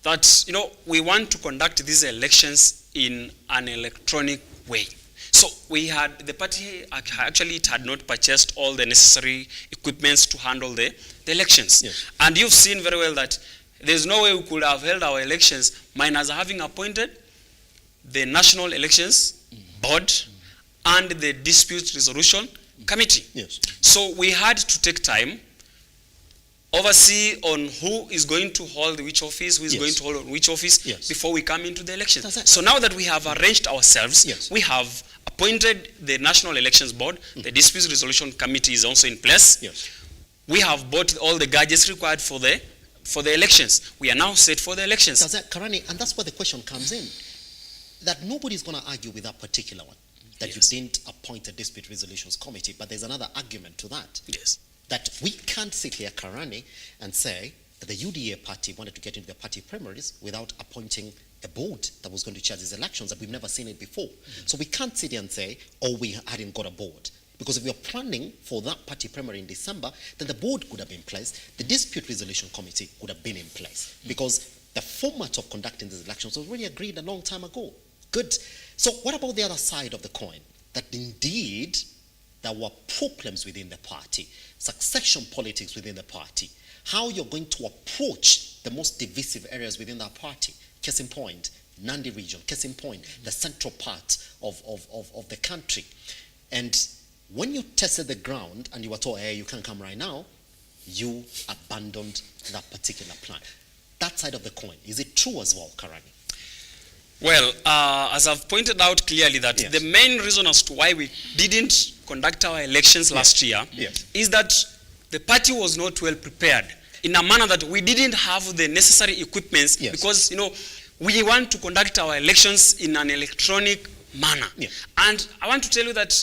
that, we want to conduct these elections in an electronic way. So the party actually had not purchased all the necessary equipments to handle the elections. Yes. And you've seen very well that there's no way we could have held our elections minus having appointed the National Elections Board and the Dispute Resolution Committee. Yes. So we had to take time oversee on who is going to hold which office, who is Yes. going to hold on which office Yes. before we come into the election. That's it. So now that we have arranged ourselves, Yes. we have appointed the National Elections Board, the Dispute Resolution Committee is also in place. Yes. We have bought all the gadgets required for the elections. We are now set for the elections. Does that, Karani, and that's where the question comes in, that nobody's going to argue with that particular one, that Yes. you didn't appoint a dispute resolutions committee, but there's another argument to that, Yes. that we can't sit here, Karani, and say that the UDA party wanted to get into the party primaries without appointing a board that was going to chair these elections, that we've never seen it before. So we can't sit here and say, oh, we hadn't got a board. Because if you're planning for that party primary in December, then the board could have been placed, the dispute resolution committee could have been in place, because the format of conducting these elections was already agreed a long time ago. Good. So what about the other side of the coin? That indeed there were problems within the party, succession politics within the party, how you're going to approach the most divisive areas within that party. Case in point, Nandi region, case in point, the central part of the country. And when you tested the ground and you were told, hey, you can't come right now, you abandoned that particular plan. That side of the coin, is it true as well, Karani? Well, as I've pointed out clearly that Yes. the main reason as to why we didn't conduct our elections last year Yes. is that the party was not well prepared in a manner that we didn't have the necessary equipments Yes. because, we want to conduct our elections in an electronic manner. Yeah. And I want to tell you that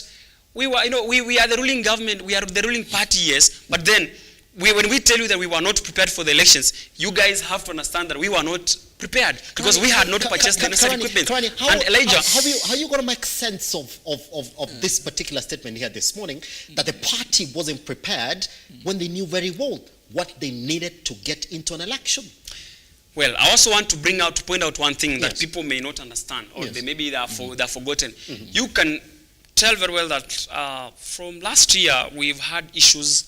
we are the ruling government, we are the ruling party, yes, but then when we tell you that we were not prepared for the elections, you guys have to understand that we were not prepared because we had not purchased the necessary equipment. Karani, And Elijah, how you going to make sense of this particular statement here this morning, that the party wasn't prepared when they knew very well what they needed to get into an election? well, I also want to point out one thing that Yes. people may not understand, or Yes. they are forgotten. You can tell very well that from last year we've had issues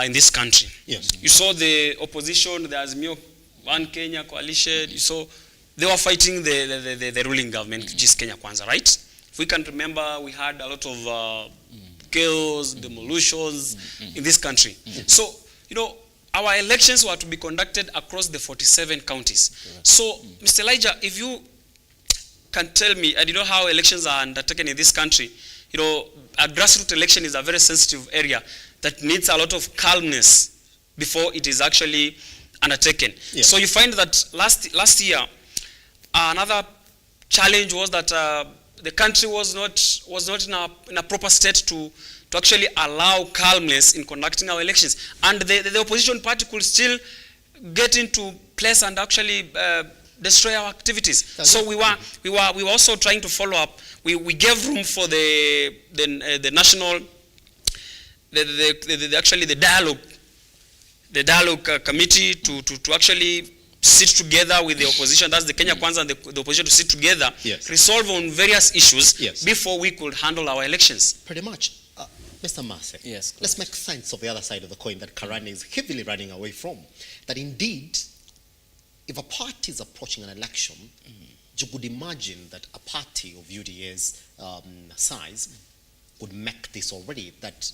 in this country. Yes. You saw the opposition, the Azimio One Kenya coalition. You saw they were fighting the ruling government, which is Kenya Kwanza, right? If we can remember, we had a lot of chaos, demolitions in this country. So, our elections were to be conducted across the 47 counties. So, Mr. Elijah, if you can tell me, and you know how elections are undertaken in this country, a grassroots election is a very sensitive area that needs a lot of calmness before it is actually undertaken. Yes. So you find that last year, another challenge was that the country was not in a proper state to actually allow calmness in conducting our elections, and the opposition party could still get into place and actually destroy our activities. So we were also trying to follow up. We gave room for the national dialogue committee to actually sit together with the opposition. That's the Kenya Kwanza and the opposition to sit together, Yes. resolve on various issues Yes. before we could handle our elections. Pretty much. Mr. Mase, Yes, let's make sense of the other side of the coin that Karani is heavily running away from. That indeed, if a party is approaching an election, you could imagine that a party of UDA's size would make this already, that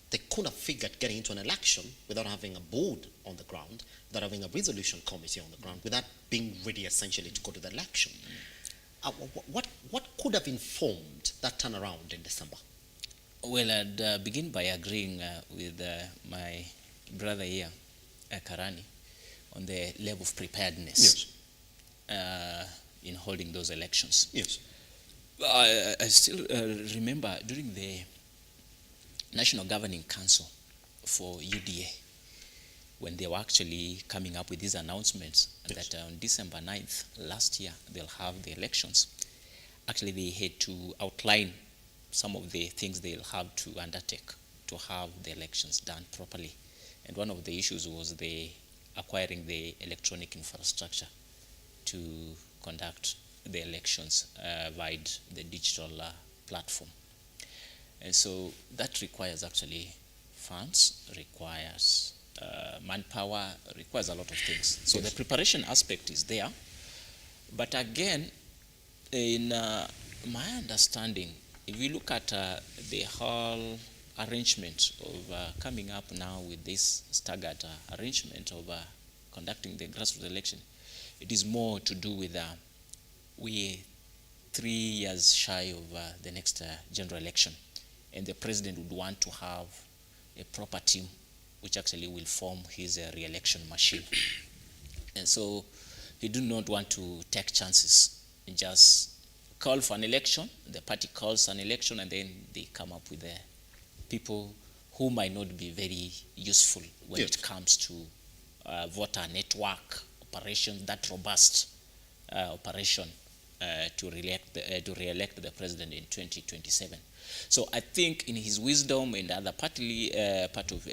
they could have figured getting into an election without having a board on the ground, without having a resolution committee on the ground, without being ready essentially to go to the election. What could have informed that turnaround in December? Well, I'd begin by agreeing with my brother here, Karani, on the level of preparedness in holding those elections. Yes. I still remember during the National Governing Council for UDA, when they were actually coming up with these announcements, Yes. that on December 9th last year, they'll have the elections. Actually, they had to outline some of the things they'll have to undertake to have the elections done properly. And one of the issues was acquiring the electronic infrastructure to conduct the elections via the digital platform. And so that requires actually funds, requires manpower, requires a lot of things. So the preparation aspect is there. But again, in my understanding, if you look at the whole arrangement of coming up now with this staggered arrangement of conducting the grassroots election, it is more to do with we're 3 years shy of the next general election, and the president would want to have a proper team which actually will form his re-election machine. And so he do not want to take chances. He just call for an election, the party calls an election, and then they come up with people who might not be very useful when it comes to voter network operations, that robust operation to re-elect the president in 2027. So I think in his wisdom and other part of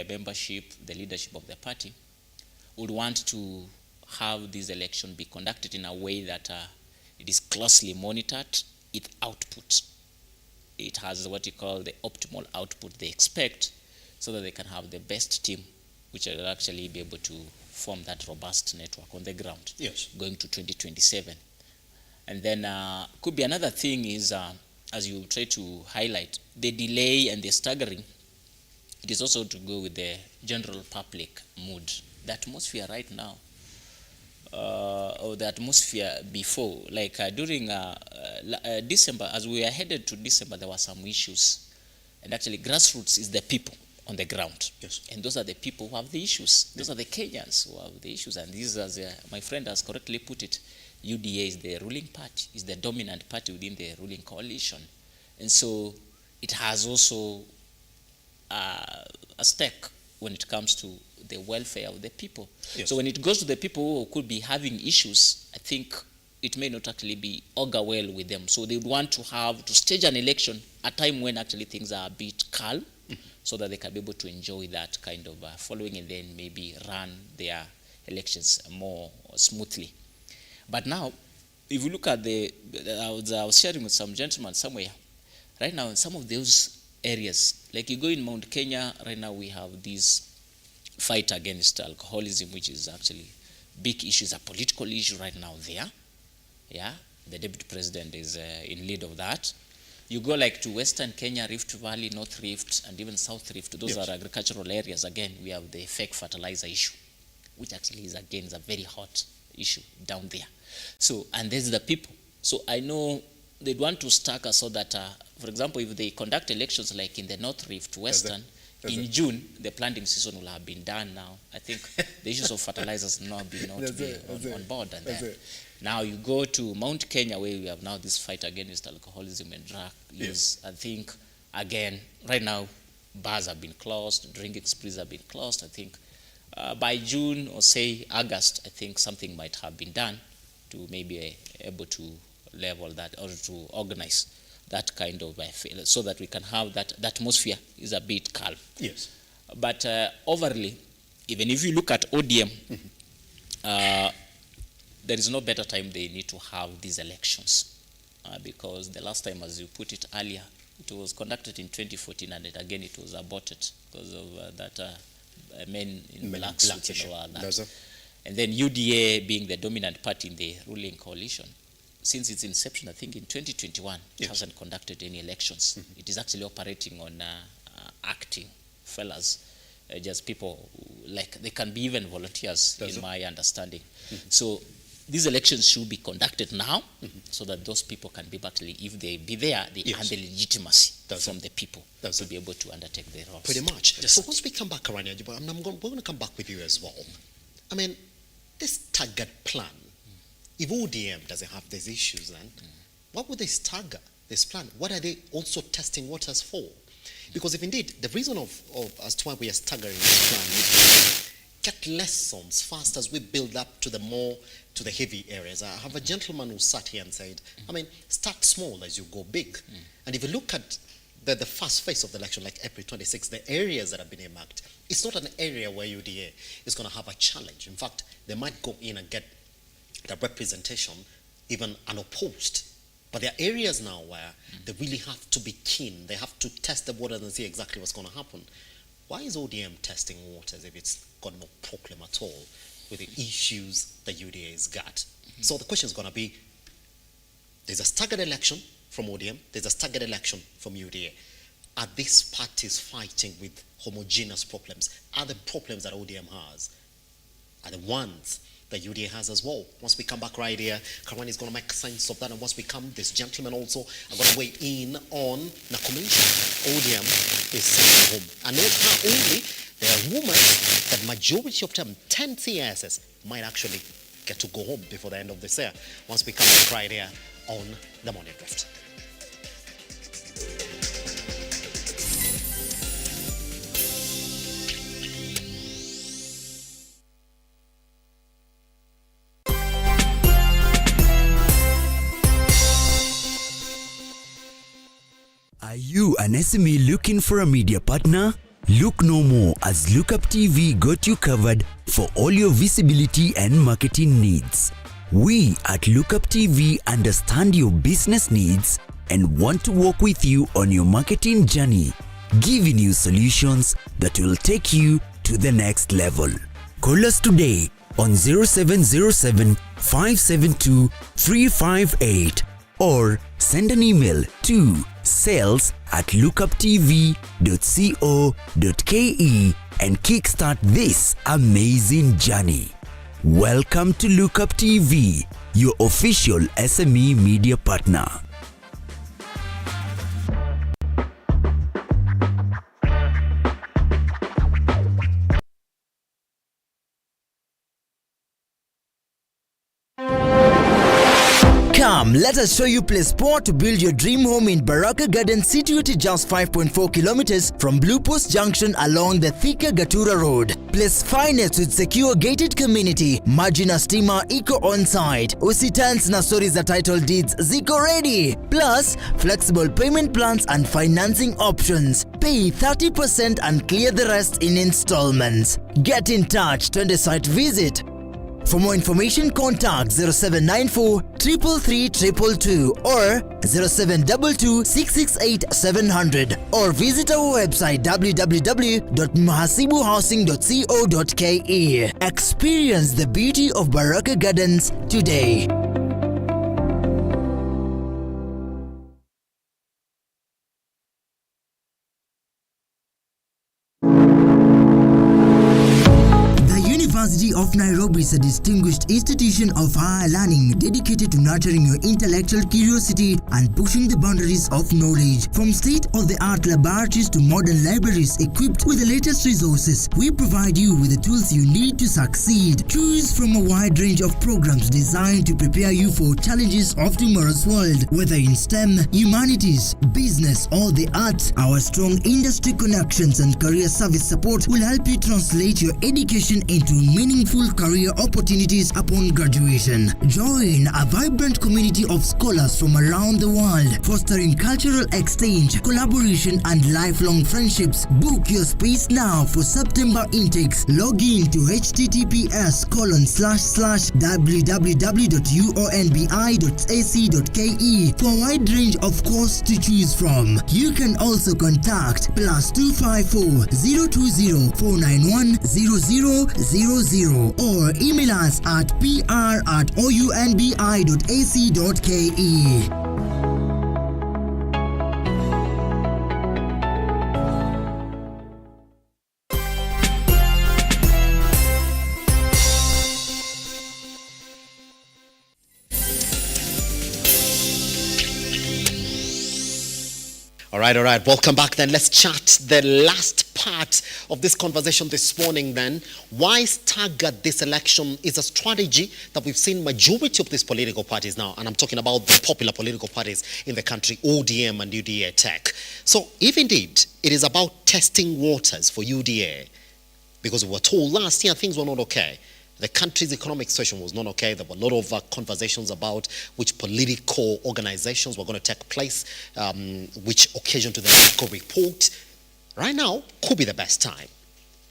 membership, the leadership of the party would want to have this election be conducted in a way that it is closely monitored, its output. It has what you call the optimal output they expect, so that they can have the best team which will actually be able to form that robust network on the ground going to 2027. And then could be another thing is, as you try to highlight, the delay and the staggering, it is also to go with the general public mood. The atmosphere right now, or the atmosphere before, like during December, as we are headed to December, there were some issues. And actually grassroots is the people on the ground. And those are the people who have the issues. Those are the Kenyans who have the issues. And this is, as my friend has correctly put it, UDA is the ruling party, is the dominant party within the ruling coalition. And so it has also a stake when it comes to the welfare of the people. So when it goes to the people who could be having issues, I think it may not actually be augur well with them. So they would want to have to stage an election at a time when actually things are a bit calm, so that they can be able to enjoy that kind of following, and then maybe run their elections more smoothly. But now, if you look at I was sharing with some gentlemen somewhere, right now in some of those areas, like you go in Mount Kenya, right now we have this fight against alcoholism, which is actually big issue, a political issue right now there. The deputy president is in lead of that. You go like to Western Kenya, Rift Valley, North Rift, and even South Rift. Those are agricultural areas. Again, we have the fake fertilizer issue, which actually is again is a very hot issue down there. So, and there's the people. So I know they'd want to stagger so that, for example, if they conduct elections like in the North Rift, Western, in June, the planting season will have been done now. I think the issues of fertilizers now be on board. And now you go to Mount Kenya, where we have now this fight against alcoholism and drug use. I think, again, right now, bars have been closed, drinking sprees have been closed. I think by June or say August, I think something might have been done to maybe able to level that or to organize that kind of so that we can have that atmosphere is a bit calm. But overly, even if you look at ODM, there is no better time they need to have these elections, because the last time, as you put it earlier, it was conducted in 2014, and again it was aborted because of that men in black suits and all that. And then UDA being the dominant party in the ruling coalition, since its inception, I think in 2021, it hasn't conducted any elections. It is actually operating on acting fellas, just people like they can be even volunteers, in my understanding. So these elections should be conducted now, so that those people can be actually, if they be there, they have the legitimacy from the people to be able to undertake their roles. Pretty much. So once we come back around here, we're going to come back with you as well. I mean, this target plan, if ODM doesn't have these issues, then what would they stagger this plan? What are they also testing waters for? Because if indeed the reason of as to why we are staggering this plan is to get lessons fast as we build up to the heavy areas. I have a gentleman who sat here and said, I mean, start small as you go big. And if you look at the first phase of the election, like April 26, the areas that have been earmarked, it's not an area where UDA is going to have a challenge. In fact, they might go in and get the representation even unopposed. But there are areas now where they really have to be keen. They have to test the waters and see exactly what's going to happen. Why is ODM testing waters if it's got no problem at all with the issues that UDA has got? So the question is going to be, there's a staggered election from ODM, there's a staggered election from UDA. are these parties fighting with homogeneous problems? Are the problems that ODM has are the ones that UDA has as well? Once we come back right here, Karwani is going to make sense of that, and once we come, this gentleman also are going to weigh in on Nakumisha. ODM is sending home. And not only, there are rumors that majority of them, 10 CSs, might actually get to go home before the end of this year. Once we come back right here on The Morning Drift. Are you an SME looking for a media partner? Look no more, as Lookuptv got you covered for all your visibility and marketing needs. We at Lookuptv understand your business needs and want to work with you on your marketing journey, giving you solutions that will take you to the next level. Call us today on 0707 572 358 or send an email to sales@lookuptv.co.ke and kickstart this amazing journey. Welcome to Lookuptv, your official SME media partner. Come, let us show you place spot to build your dream home in Baraka Gardens, situated just 5.4 kilometers from Blue Post Junction along the Thika Gatura Road. Place finest with secure gated community, maji na stima iko on site, usitans na stories za title deeds ziko ready, plus flexible payment plans and financing options. Pay 30% and clear the rest in installments. Get in touch, twende site visit. For more information, contact 0794 333 222 or 0722 668 700 or visit our website www.mahasibuhousing.co.ke. Experience the beauty of Baraka Gardens today. University of Nairobi is a distinguished institution of higher learning dedicated to nurturing your intellectual curiosity and pushing the boundaries of knowledge. From state-of-the-art laboratories to modern libraries equipped with the latest resources, we provide you with the tools you need to succeed. Choose from a wide range of programs designed to prepare you for challenges of tomorrow's world. Whether in STEM, humanities, business, or the arts, our strong industry connections and career service support will help you translate your education into meaningful career opportunities upon graduation. Join a vibrant community of scholars from around the world, fostering cultural exchange, collaboration, and lifelong friendships. Book your space now for September intakes. Log in to https://www.uonbi.ac.ke for a wide range of courses to choose from. You can also contact +254 020 491 0000 or email us at pr@ounbi.ac.ke. All right. Welcome back then. Let's chat the last part of this conversation this morning then. Why stagger this election is a strategy that we've seen majority of these political parties now, and I'm talking about the popular political parties in the country, ODM and UDA tech. So if indeed it is about testing waters for UDA, because we were told last year things were not okay. The country's economic situation was not okay. There were a lot of conversations about which political organizations were going to take place, which occasioned to the NACO report. Right now could be the best time.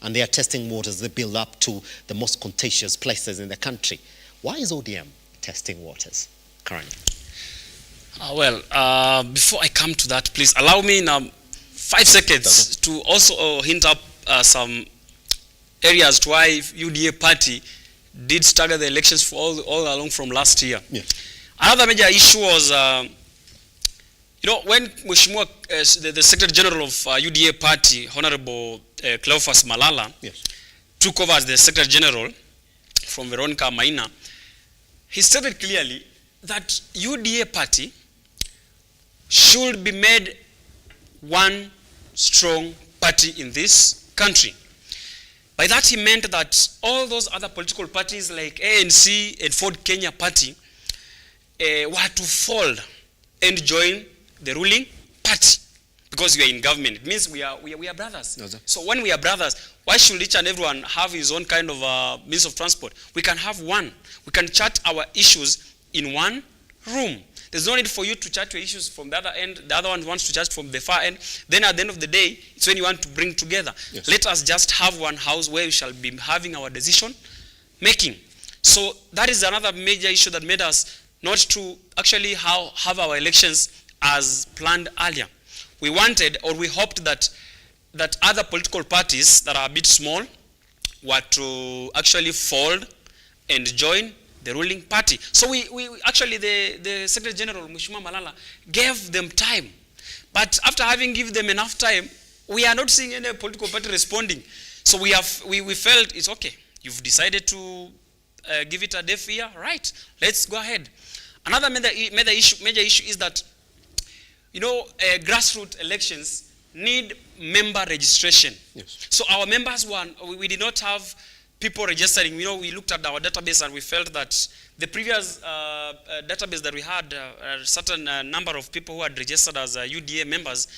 And they are testing waters. They build up to the most contentious places in the country. Why is ODM testing waters? Karan. Before I come to that, please allow me in 5 seconds to also hint up some areas to why UDA party did stagger the elections for all along from last year. Yeah. Another major issue was You know, when Mheshimiwa, the Secretary General of UDA Party, Honorable Cleophas Malala, Yes. took over as the Secretary General from Veronica Maina, he stated clearly that UDA Party should be made one strong party in this country. By that he meant that all those other political parties like ANC and Ford Kenya Party were to fold and join the ruling party, because we are in government. It means we are brothers. Yes, sir. So when we are brothers, why should each and everyone have his own kind of means of transport? We can have one. We can chat our issues in one room. There's no need for you to chat your issues from the other end. The other one wants to chat from the far end. Then at the end of the day, it's when you want to bring together. Yes. Let us just have one house where we shall be having our decision making. So that is another major issue that made us not to actually have our elections as planned earlier. We wanted, or we hoped that other political parties that are a bit small were to actually fold and join the ruling party. So we actually, the Secretary General, Mheshimiwa Malala, gave them time. But after having given them enough time, we are not seeing any political party responding. So we felt it's okay. You've decided to give it a deaf ear, right? Let's go ahead. Another major issue is that, you know, grassroots elections need member registration. Yes. So our members we did not have people registering. You know, we looked at our database and we felt that the previous database that we had, a certain number of people who had registered as UDA members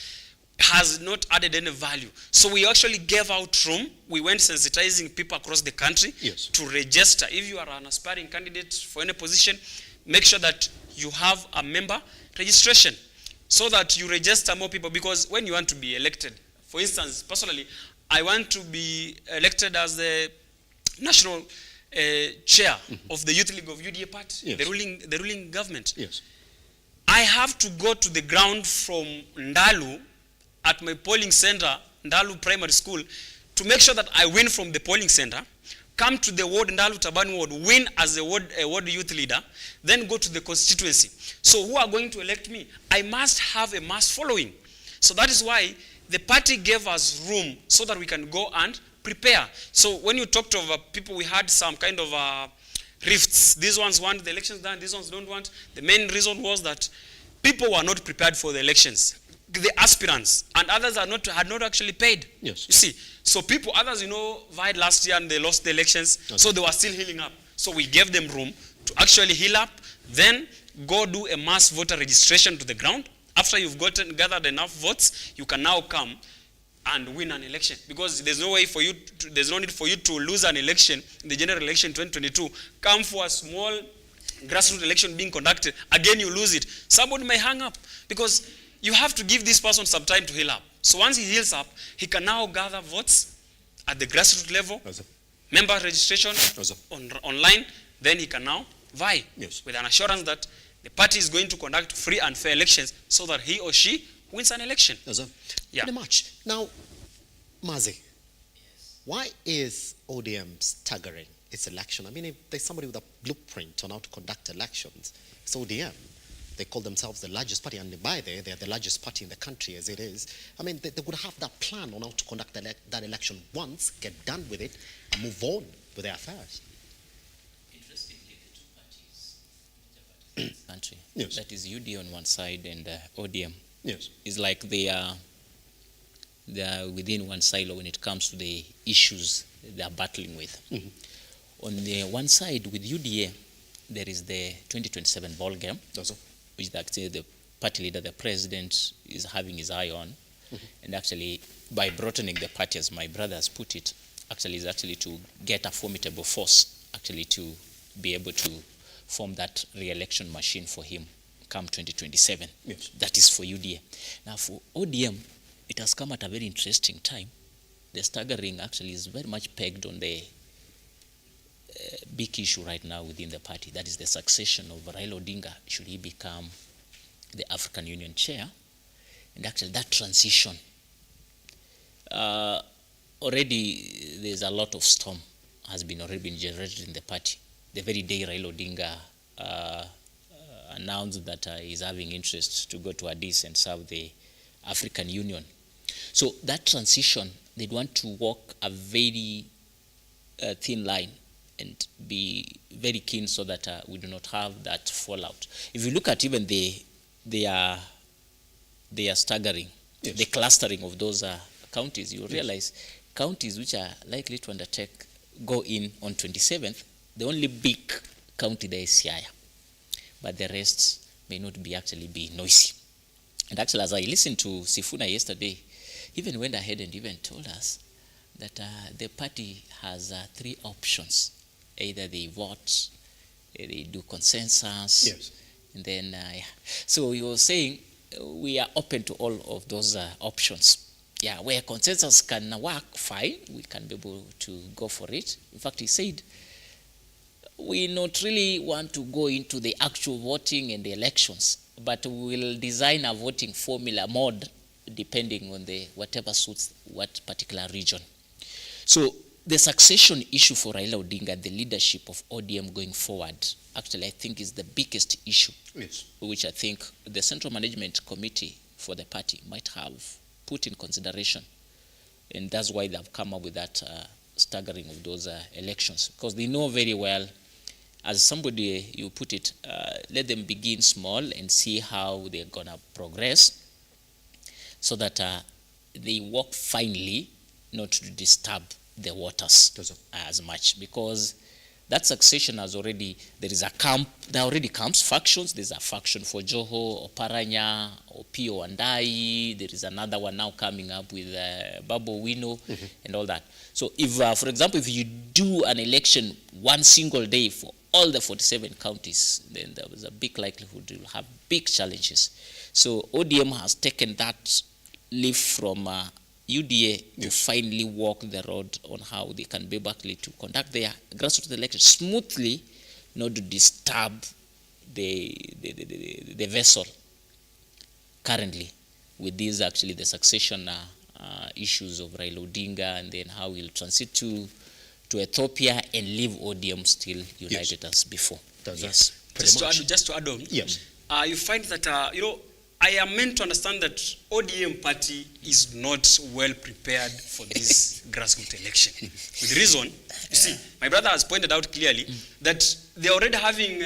has not added any value. So we actually gave out room. We went sensitizing people across the country Yes. to register. If you are an aspiring candidate for any position, make sure that you have a member registration so that you register more people. Because when you want to be elected, for instance, personally, I want to be elected as the national chair of the Youth League of UDA Party, Yes. the ruling government. Yes. I have to go to the ground from Ndalu at my polling center, Ndalu Primary School, to make sure that I win from the polling center, come to the ward, Ndalu Tabani ward, win as a ward youth leader, then go to the constituency. So who are going to elect me? I must have a mass following. So that is why the party gave us room so that we can go and prepare. So when you talked of people, we had some kind of rifts. These ones want the elections done, these ones don't want. The main reason was that people were not prepared for the elections. The aspirants and others had not actually paid. Yes. You see, so others, you know, vied last year and they lost the elections, okay. So they were still healing up. So we gave them room to actually heal up, then go do a mass voter registration to the ground. After you've gathered enough votes, you can now come and win an election, because there's no way for you there's no need for you to lose an election in the general election 2022. Come for a small grassroots election being conducted, again you lose it. Somebody may hang up, because you have to give this person some time to heal up. So once he heals up, he can now gather votes at the grassroots level, Yes, sir. member registration Yes, sir. online, then he can now vie, Yes. with an assurance that the party is going to conduct free and fair elections so that he or she wins an election. Yes, sir. Yeah. Pretty much. Now, Mazi, why is ODM staggering its election? I mean, if there's somebody with a blueprint on how to conduct elections, it's ODM. They call themselves the largest party, and by there, they're the largest party in the country as it is. I mean, they would have that plan on how to conduct that election once, get done with it, and move on with their affairs. Interestingly, the two parties in the country, Yes. that is UD on one side and ODM, Yes. is like they are within one silo when it comes to the issues they are battling with. Mhm. On the one side with UDA, there is the 2027 ball game, Yes, sir. which actually the party leader, the president, is having his eye on. And actually, by broadening the party, as my brother has put it, actually is actually to get a formidable force, actually to be able to form that re-election machine for him come 2027. Yes. That is for UDA. Now for ODM, it has come at a very interesting time. The staggering actually is very much pegged on the big issue right now within the party. That is the succession of Raila Odinga. Should he become the African Union chair? And actually that transition, already there's a lot of storm has already been generated in the party. The very day Raila Odinga announced that he's having interest to go to Addis and serve the African Union. So that transition, they'd want to walk a very thin line and be very keen so that we do not have that fallout. If you look at even they are staggering, yes. the clustering of those counties, you realize counties which are likely to go in on 27th, the only big county there is Siaya, but the rest may not be actually be noisy. And actually, as I listened to Sifuna yesterday, he even went ahead and even told us that the party has 3 options. Either they vote, they do consensus, yes. and then, so he was saying we are open to all of those options. Yeah, where consensus can work, fine, we can be able to go for it. In fact, he said, we not really want to go into the actual voting and the elections, but we will design a voting formula mode depending on whatever suits what particular region. So the succession issue for Raila Odinga, the leadership of ODM going forward, actually I think is the biggest issue, yes. which I think the Central Management Committee for the party might have put in consideration. And that's why they've come up with that staggering of those elections, because they know very well, as somebody you put it, let them begin small and see how they're going to progress so that they work finely, not to disturb the waters as much, because that succession has already, there already comes factions. There's a faction for Joho, Oparanya, Opio Wandai. There is another one now coming up with Babu Wino and all that. So if, for example, if you do an election one single day for all the 47 counties, then there was a big likelihood you'll have big challenges. So ODM has taken that leaf from UDA to finally walk the road on how they can be able to conduct their grassroots elections smoothly, not to disturb the vessel currently with these actually the succession issues of Raila Odinga, and then how he'll transit to Ethiopia and leave ODM still united as before. Yes. Just to add on, yes. You find that I am meant to understand that ODM party is not well prepared for this grassroots election. With the reason, you see, my brother has pointed out clearly that they are already having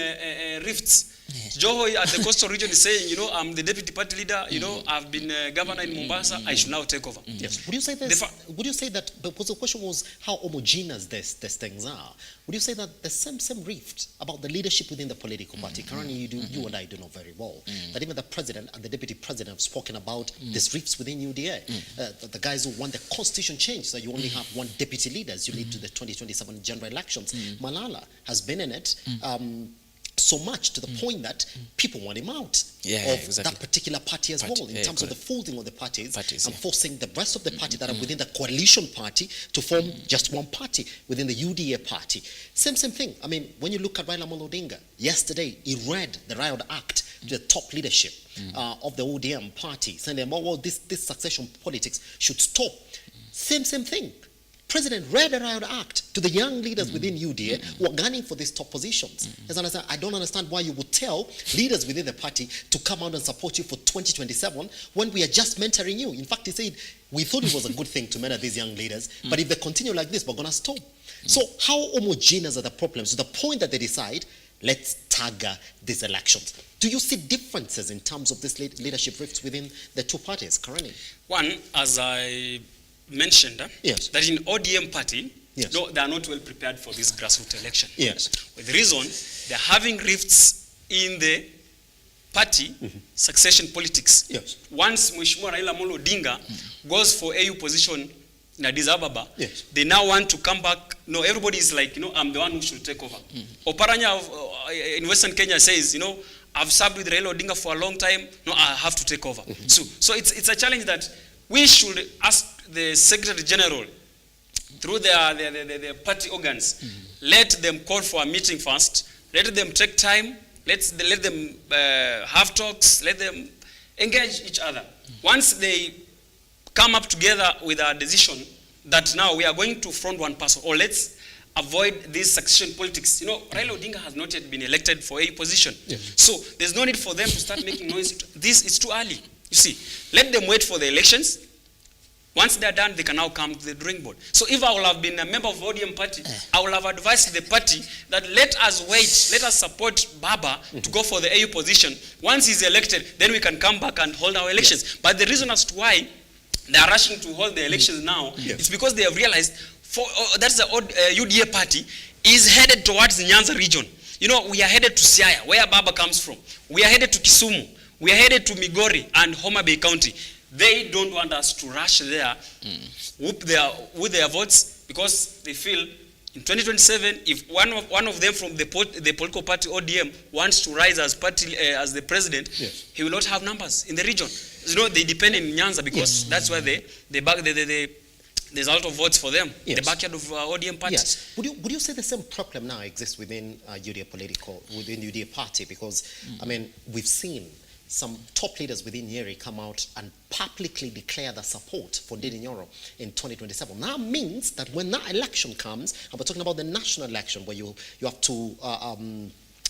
rifts. Joho at the coastal region is saying, I'm the deputy party leader, I've been governor in Mombasa, I should now take over. Yes. Would you say this? Would you say that, because the question was how homogeneous these things are, would you say that the same rift about the leadership within the political party? Currently, you and I do know very well that even the president and the deputy president have spoken about these rifts within UDA. The guys who want the constitution change, so you only have one deputy leader as you lead to the 2027 general elections. Malala has been in it. So much to the point that people want him out of that particular party as well, in terms of the folding of the parties and forcing the rest of the party that are within the coalition party to form just one party within the UDA party. Same thing. I mean, when you look at Raila Odinga, yesterday he read the Riot Act to the top leadership of the ODM party, saying, well, this succession politics should stop. Same thing. President read the Riot Act to the young leaders within UDA who are gunning for these top positions. I don't understand why you would tell leaders within the party to come out and support you for 2027 when we are just mentoring you. In fact, he said, we thought it was a good thing to mentor these young leaders, but if they continue like this, we're going to stop. So how homogeneous are the problems to the point that they decide, let's stagger these elections? Do you see differences in terms of this leadership rifts within the two parties currently? One, as I mentioned, that in ODM party, no, they are not well prepared for this grassroots election. Yes. With the reason, they're having rifts in the party succession politics. Yes. Once Mheshimiwa Raila Odinga goes for AU position in Addis Ababa, they now want to come back. No, everybody is like, I'm the one who should take over. Oparanya in Western Kenya says, I've served with Raila Odinga for a long time. No, I have to take over. So it's a challenge that we should ask the Secretary General through their party organs. Let them call for a meeting first. Let them take time. Let them have talks. Let them engage each other. Once they come up together with a decision that now we are going to front one person, or let's avoid these succession politics. You know, Raila Odinga has not yet been elected for a position. So there's no need for them to start making noise. This is too early. You see, let them wait for the elections. Once they're done, they can now come to the drawing board. So if I would have been a member of ODM party, I would have advised the party that let us wait, let us support Baba to go for the AU position. Once he's elected, then we can come back and hold our elections. But the reason as to why they are rushing to hold the elections now, it's because they have realized that's the UDA party is headed towards the Nyanza region. You know, we are headed to Siaya, where Baba comes from. We are headed to Kisumu. We are headed to Migori and Homa Bay County. They don't want us to rush there with their votes, because they feel in 2027, if one of them from the political party ODM wants to rise as as the president, he will not have numbers in the region. You know, they depend in Nyanza, because that's where there's a lot of votes for them, the backyard of ODM party. Yes. Would you say the same problem now exists within UDA party? Because I mean, we've seen some top leaders within Nyeri come out and publicly declare their support for Ndindi Nyoro in 2027. That means that when that election comes, and we're talking about the national election where you have to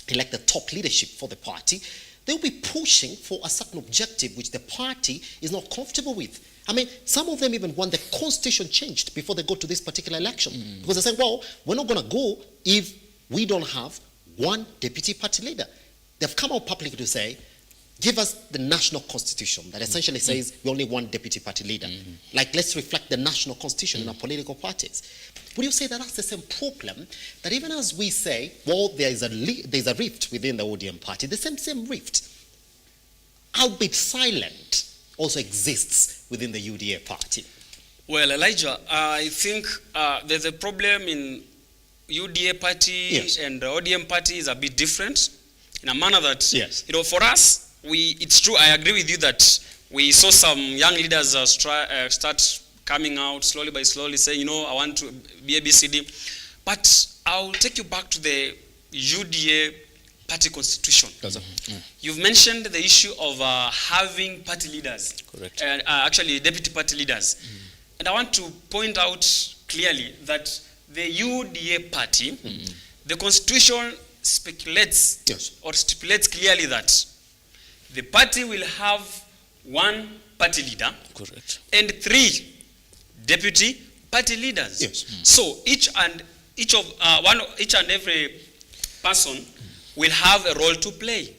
elect the top leadership for the party, they'll be pushing for a certain objective which the party is not comfortable with. I mean, some of them even want the constitution changed before they go to this particular election. Because they say, well, we're not going to go if we don't have one deputy party leader. They've come out publicly to say, give us the national constitution that essentially says we only want deputy party leader. Like, let's reflect the national constitution in our political parties. Would you say that that's the same problem, that even as we say, well, there's a rift within the ODM party, the same rift, albeit silent, also exists within the UDA party? Well, Elijah, I think there's a problem in UDA party and the ODM party is a bit different, in a manner that, you know, for us, it's true, I agree with you that we saw some young leaders start coming out slowly by slowly saying, you know, I want to be ABCD. But I'll take you back to the UDA party constitution. You've mentioned the issue of having party leaders. Correct. Actually, deputy party leaders. And I want to point out clearly that the UDA party, the constitution speculates or stipulates clearly that the party will have one party leader and 3 deputy party leaders. So each and every person will have a role to play.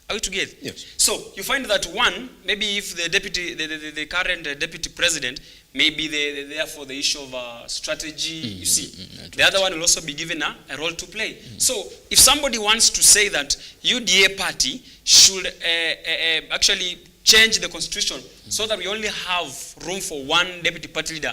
Are we together? So you find that one, maybe if the current deputy president, maybe they're there for the issue of strategy, you see. The other one will also be given a role to play. So if somebody wants to say that UDA party should actually change the constitution so that we only have room for one deputy party leader,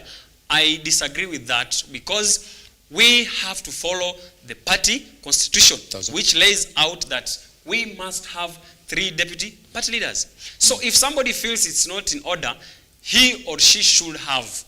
I disagree with that, because we have to follow the party constitution, which lays out that we must have 3 deputy party leaders. So if somebody feels it's not in order, he or she should have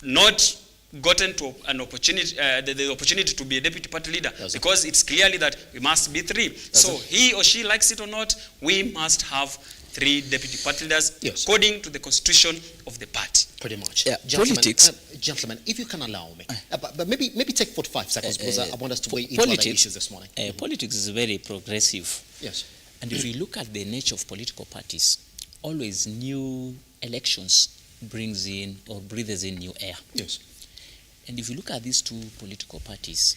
not gotten to an opportunity, the opportunity to be a deputy party leader, because it's clearly that we must be 3. So he or she likes it or not, we must have 3 deputy party leaders according to the constitution of the party. Pretty much. Politics. Gentlemen, if you can allow me, but maybe take 45 seconds, because I want us to weigh into other issues this morning. Politics is very progressive. And if you look at the nature of political parties, always new elections brings in or breathes in new air. And if you look at these 2 political parties,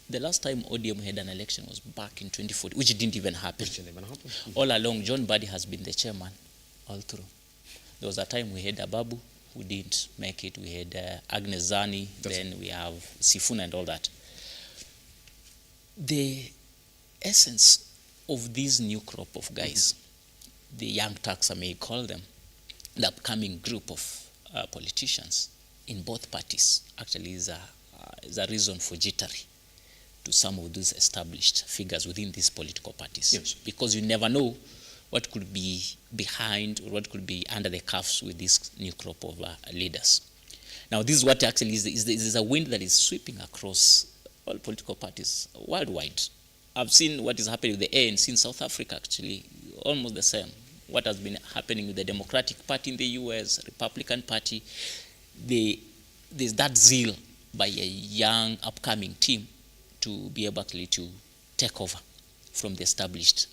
the last time ODM had an election was back in 2014, which didn't even happen. All along, John Buddy has been the chairman all through. There was a time we had Ababu who didn't make it. We had Agnes Zani, then we have Sifuna and all that. The essence of this new crop of guys, the young Turks I may call them, the upcoming group of politicians in both parties, actually is a reason for jittery to some of those established figures within these political parties. Because you never know what could be behind or what could be under the cuffs with this new crop of leaders. Now, this is what actually is a wind that is sweeping across all political parties worldwide. I've seen what is happening with the ANC in South Africa, actually, almost the same. What has been happening with the Democratic Party in the US, Republican Party, there's that zeal by a young upcoming team to be able actually to take over from the established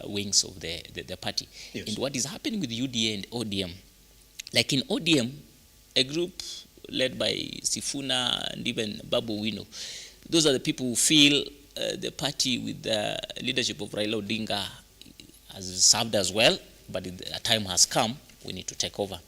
wings of the party. Yes. And what is happening with UDA and ODM, like in ODM, a group led by Sifuna and even Babu Wino, those are the people who feel the party with the leadership of Raila Odinga has served as well, but a time has come, we need to take over.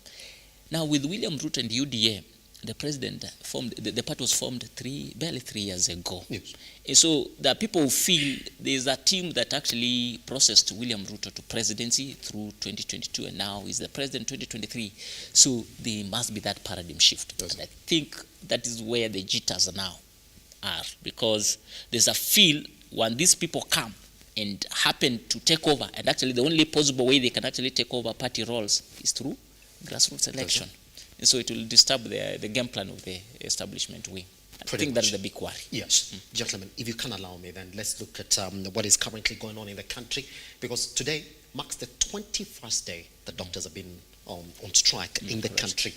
Now with William Ruto and UDA, the president formed, the party was formed barely 3 years ago. Yes. And so there are people who feel there's a team that actually processed William Ruto to presidency through 2022, and now is the president 2023. So there must be that paradigm shift. Yes. And I think that is where the jitters now are, because there's a feel when these people come and happen to take over, and actually the only possible way they can actually take over party roles is through grassroots election. And so it will disturb the game plan of the establishment wing. I think that's the big worry. Yes. Gentlemen, if you can allow me, then let's look at what is currently going on in the country, because today marks the 21st day that doctors have been on strike in the country.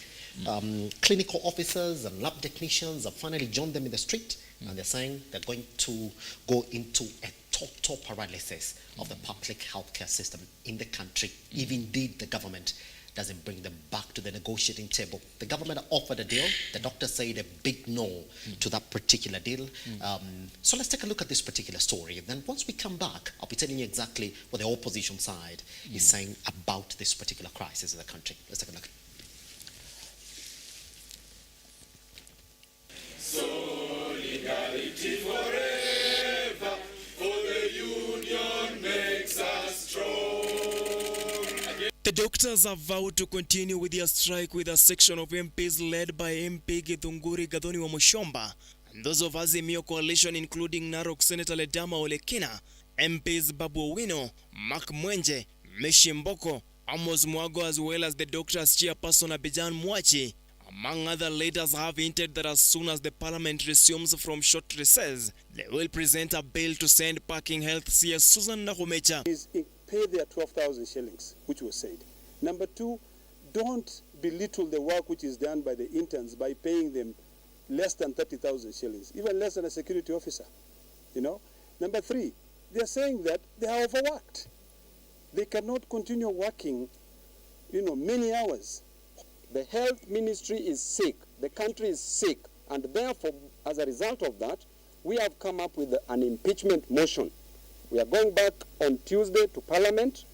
Clinical officers and lab technicians have finally joined them in the street, and they're saying they're going to go into a total paralysis of the public healthcare system in the country, if indeed the government doesn't bring them back to the negotiating table. The government offered a deal. The doctors said a big no to that particular deal. So let's take a look at this particular story. And then once we come back, I'll be telling you exactly what the opposition side is saying about this particular crisis in the country. Let's take a look. Solidarity forever, for the union makes us strong. The doctors have vowed to continue with their strike with a section of MPs led by MP Githunguri Gathoni wa Mushomba and those of Azimio coalition, including Narok Senator Ledama Olekina, MPs Babu Owino, Mark Mwenje, Meshi Mboko, Amos Mwago, as well as the doctors chairperson Abijan Mwachi. Among other leaders have hinted that as soon as the parliament resumes from short recess, they will present a bill to send parking health CS Susan Nahumecha. Pay their 12,000 shillings, which was said. Number two, don't belittle the work which is done by the interns by paying them less than 30,000 shillings, even less than a security officer, you know. Number three, they're saying that they are overworked. They cannot continue working, you know, many hours. The health ministry is sick, the country is sick, and therefore, as a result of that, we have come up with an impeachment motion. We are going back on Tuesday to Parliament,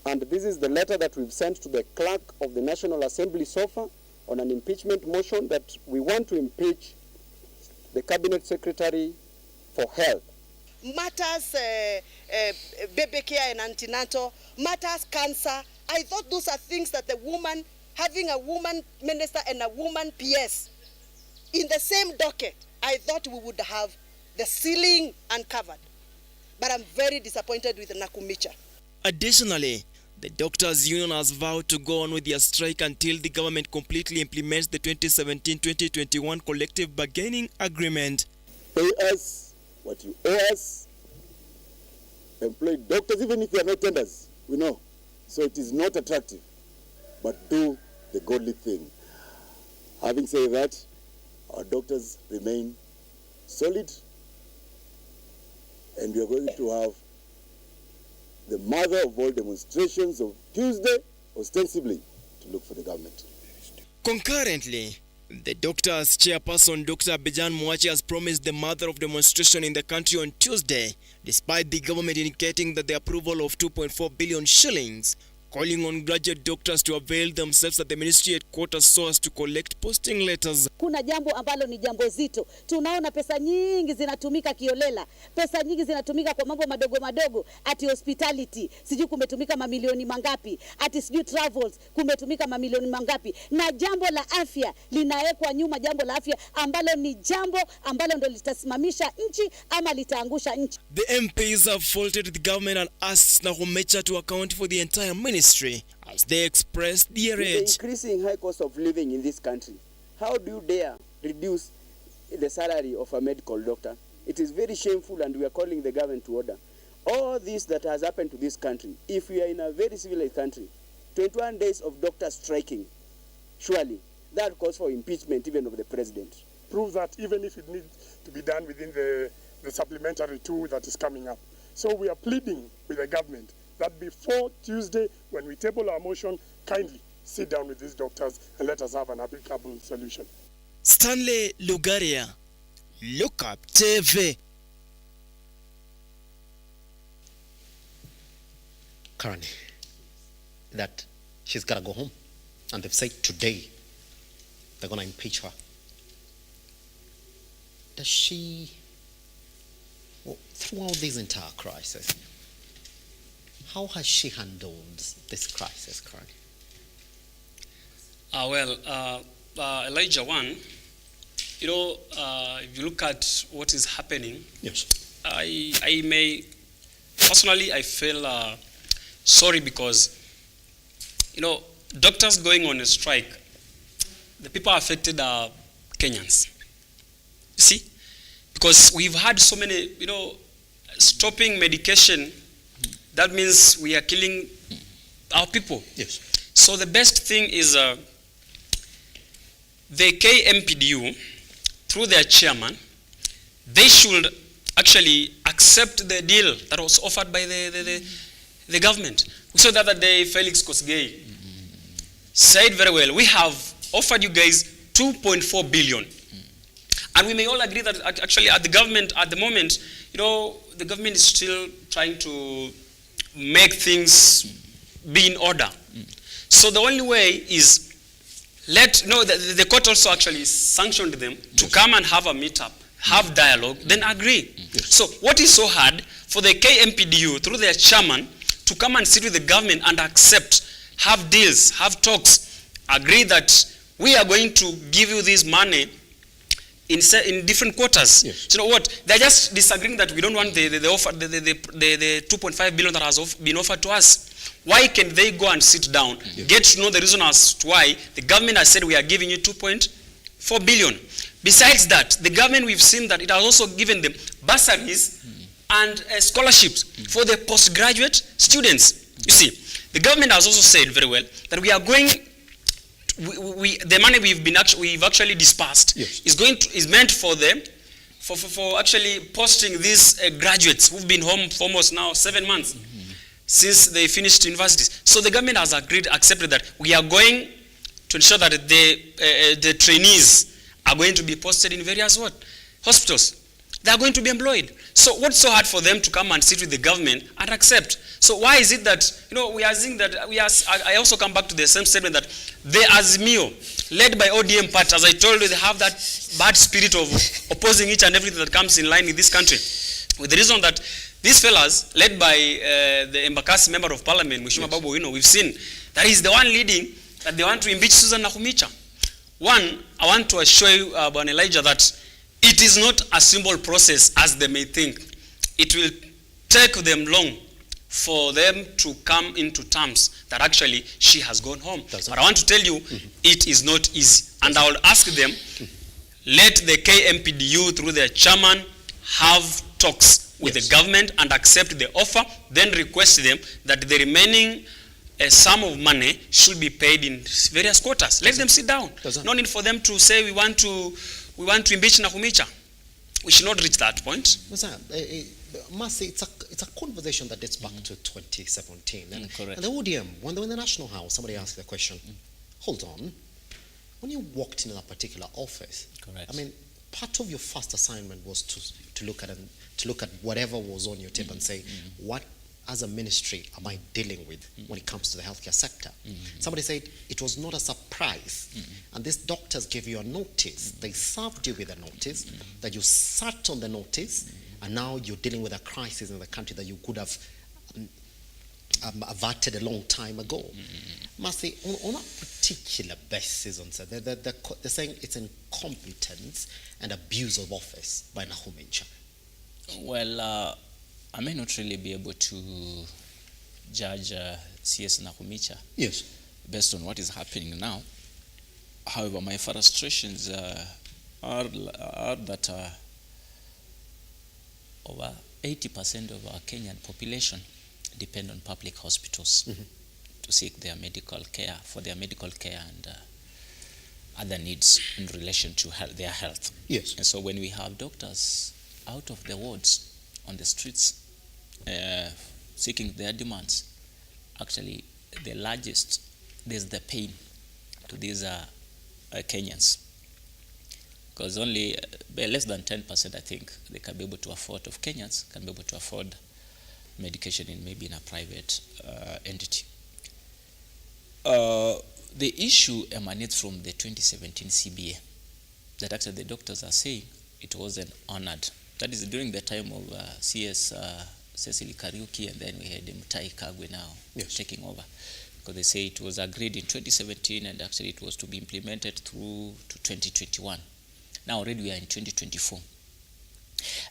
and this is the letter that we've sent to the clerk of the National Assembly SOFA on an impeachment motion that we want to impeach the Cabinet Secretary for Health. Matters baby care and antenatal, matters cancer. I thought those are things that the woman, having a woman minister and a woman PS in the same docket, I thought we would have the ceiling uncovered. But I'm very disappointed with Nakumicha. Additionally, the doctors' union has vowed to go on with their strike until the government completely implements the 2017-2021 collective bargaining agreement. Pay us what you owe us. Employ doctors, even if they are not tenders, we know. So it is not attractive. But do the godly thing. Having said that, our doctors remain solid, and we are going to have the mother of all demonstrations of Tuesday, ostensibly, to look for the government. Concurrently, the doctor's chairperson, Dr. Abijan Mwachi, has promised the mother of demonstration in the country on Tuesday, despite the government indicating that the approval of 2.4 billion shillings, calling on graduate doctors to avail themselves at the ministry headquarters so as to collect posting letters. Kuna jambo ambalo ni jambo zito. Tunaona pesa nyingi zinatumika kiolela. Pesa nyingi zinatumika kwa mambo madogo madogo. Ati hospitality, sijui kumetumika mamilioni mangapi. Ati sijui travels, kumetumika mamilioni mangapi. Na jambo la afya linawekwa nyuma, jambo la afya ambalo ni jambo ambalo ndo litasimamisha nchi ama litaangusha nchi. The MPs have faulted the government and asked Nahumecha to account for the entire ministry as they expressed their rage. With the increasing high cost of living in this country, how do you dare reduce the salary of a medical doctor? It is very shameful, and we are calling the government to order. All this that has happened to this country, if we are in a very civilized country, 21 days of doctors striking, surely that calls for impeachment even of the president. prove that even if it needs to be done within the supplementary 2 that is coming up. So we are pleading with the government that before Tuesday, when we table our motion, kindly sit down with these doctors and let us have an applicable solution. Stanley Lugaria, Lookuptv. Currently, that she's got to go home. And they've said today they're going to impeach her. Does she, well, throughout this entire crisis, how has she handled this crisis currently? Elijah, one, if you look at what is happening, yes, I may, personally, I feel sorry because, doctors going on a strike, the people affected are Kenyans. You see? Because we've had so many, stopping medication, that means we are killing our people. Yes. So the best thing is the KMPDU, through their chairman, they should actually accept the deal that was offered by the government. We saw the other day, Felix Kosgei said very well, we have offered you guys 2.4 billion. And we may all agree that actually at the government, at the moment, the government is still trying to make things be in order. So the only way is the court also actually sanctioned them to come and have a meetup, have dialogue, then agree. So what is so hard for the KMPDU, through their chairman, to come and sit with the government and accept, have deals, have talks, agree that we are going to give you this money in different quarters. Yes. So you know what? They're just disagreeing that we don't want the offer, the 2.5 billion that has been offered to us. Why can they go and sit down, get to know the reason as to why the government has said we are giving you 2.4 billion. Besides that, the government, we've seen that it has also given them bursaries and scholarships for the postgraduate students. You see, the government has also said very well that we are going, the money we've actually dispersed is meant for them, for actually posting these graduates who've been home for almost now 7 months since they finished universities. So the government has accepted that we are going to ensure that the trainees are going to be posted in various hospitals. They are going to be employed. So what's so hard for them to come and sit with the government and accept? So why is it that, we are seeing that, I also come back to the same statement that the azimio, led by ODM party, as I told you, they have that bad spirit of opposing each and everything that comes in line in this country. With the reason that these fellas, led by the Embakasi member of parliament, Mheshimiwa Babu, we've seen that he's the one leading that they want to impeach Susan Nakhumicha. One, I want to assure you, Bwana Elijah, that it is not a simple process as they may think. It will take them long for them to come into terms that actually she has gone home. But I want to tell you, it is not easy. And I will ask them, let the KMPDU, through their chairman, have talks with the government and accept the offer, then request them that the remaining sum of money should be paid in various quarters. Let them sit down. No need for them to say we want to impeach Nakhumicha. We should not reach that point. Mercy, it's a conversation that dates back to 2017. And, correct. And the ODM, when they were in the National House, somebody asked the question, hold on, when you walked into that particular office, correct. I mean, part of your first assignment was to look at whatever was on your table and say, what as a ministry am I dealing with when it comes to the healthcare sector? Somebody said it was not a surprise, and these doctors gave you a notice. They served you with a notice, that you sat on the notice, and now you're dealing with a crisis in the country that you could have averted a long time ago. Mercy, on a particular basis, they're saying it's incompetence and abuse of office by Nakhumicha. Well, I may not really be able to judge CS Nakhumicha based on what is happening now. However, my frustrations are that over 80% of our Kenyan population depend on public hospitals to seek their medical care, and other needs in relation to their health. Yes. And so when we have doctors out of the wards, on the streets, seeking their demands, actually the largest, there's the pain to these Kenyans. Because only less than 10%, I think, they can be able to afford, of Kenyans, can be able to afford medication maybe in a private entity. The issue emanates from the 2017 CBA, that actually the doctors are saying it wasn't honored. That is during the time of CS Cecily Kariuki, and then we had Mutai Kagwe now taking over. Because they say it was agreed in 2017 and actually it was to be implemented through to 2021. Now already we are in 2024.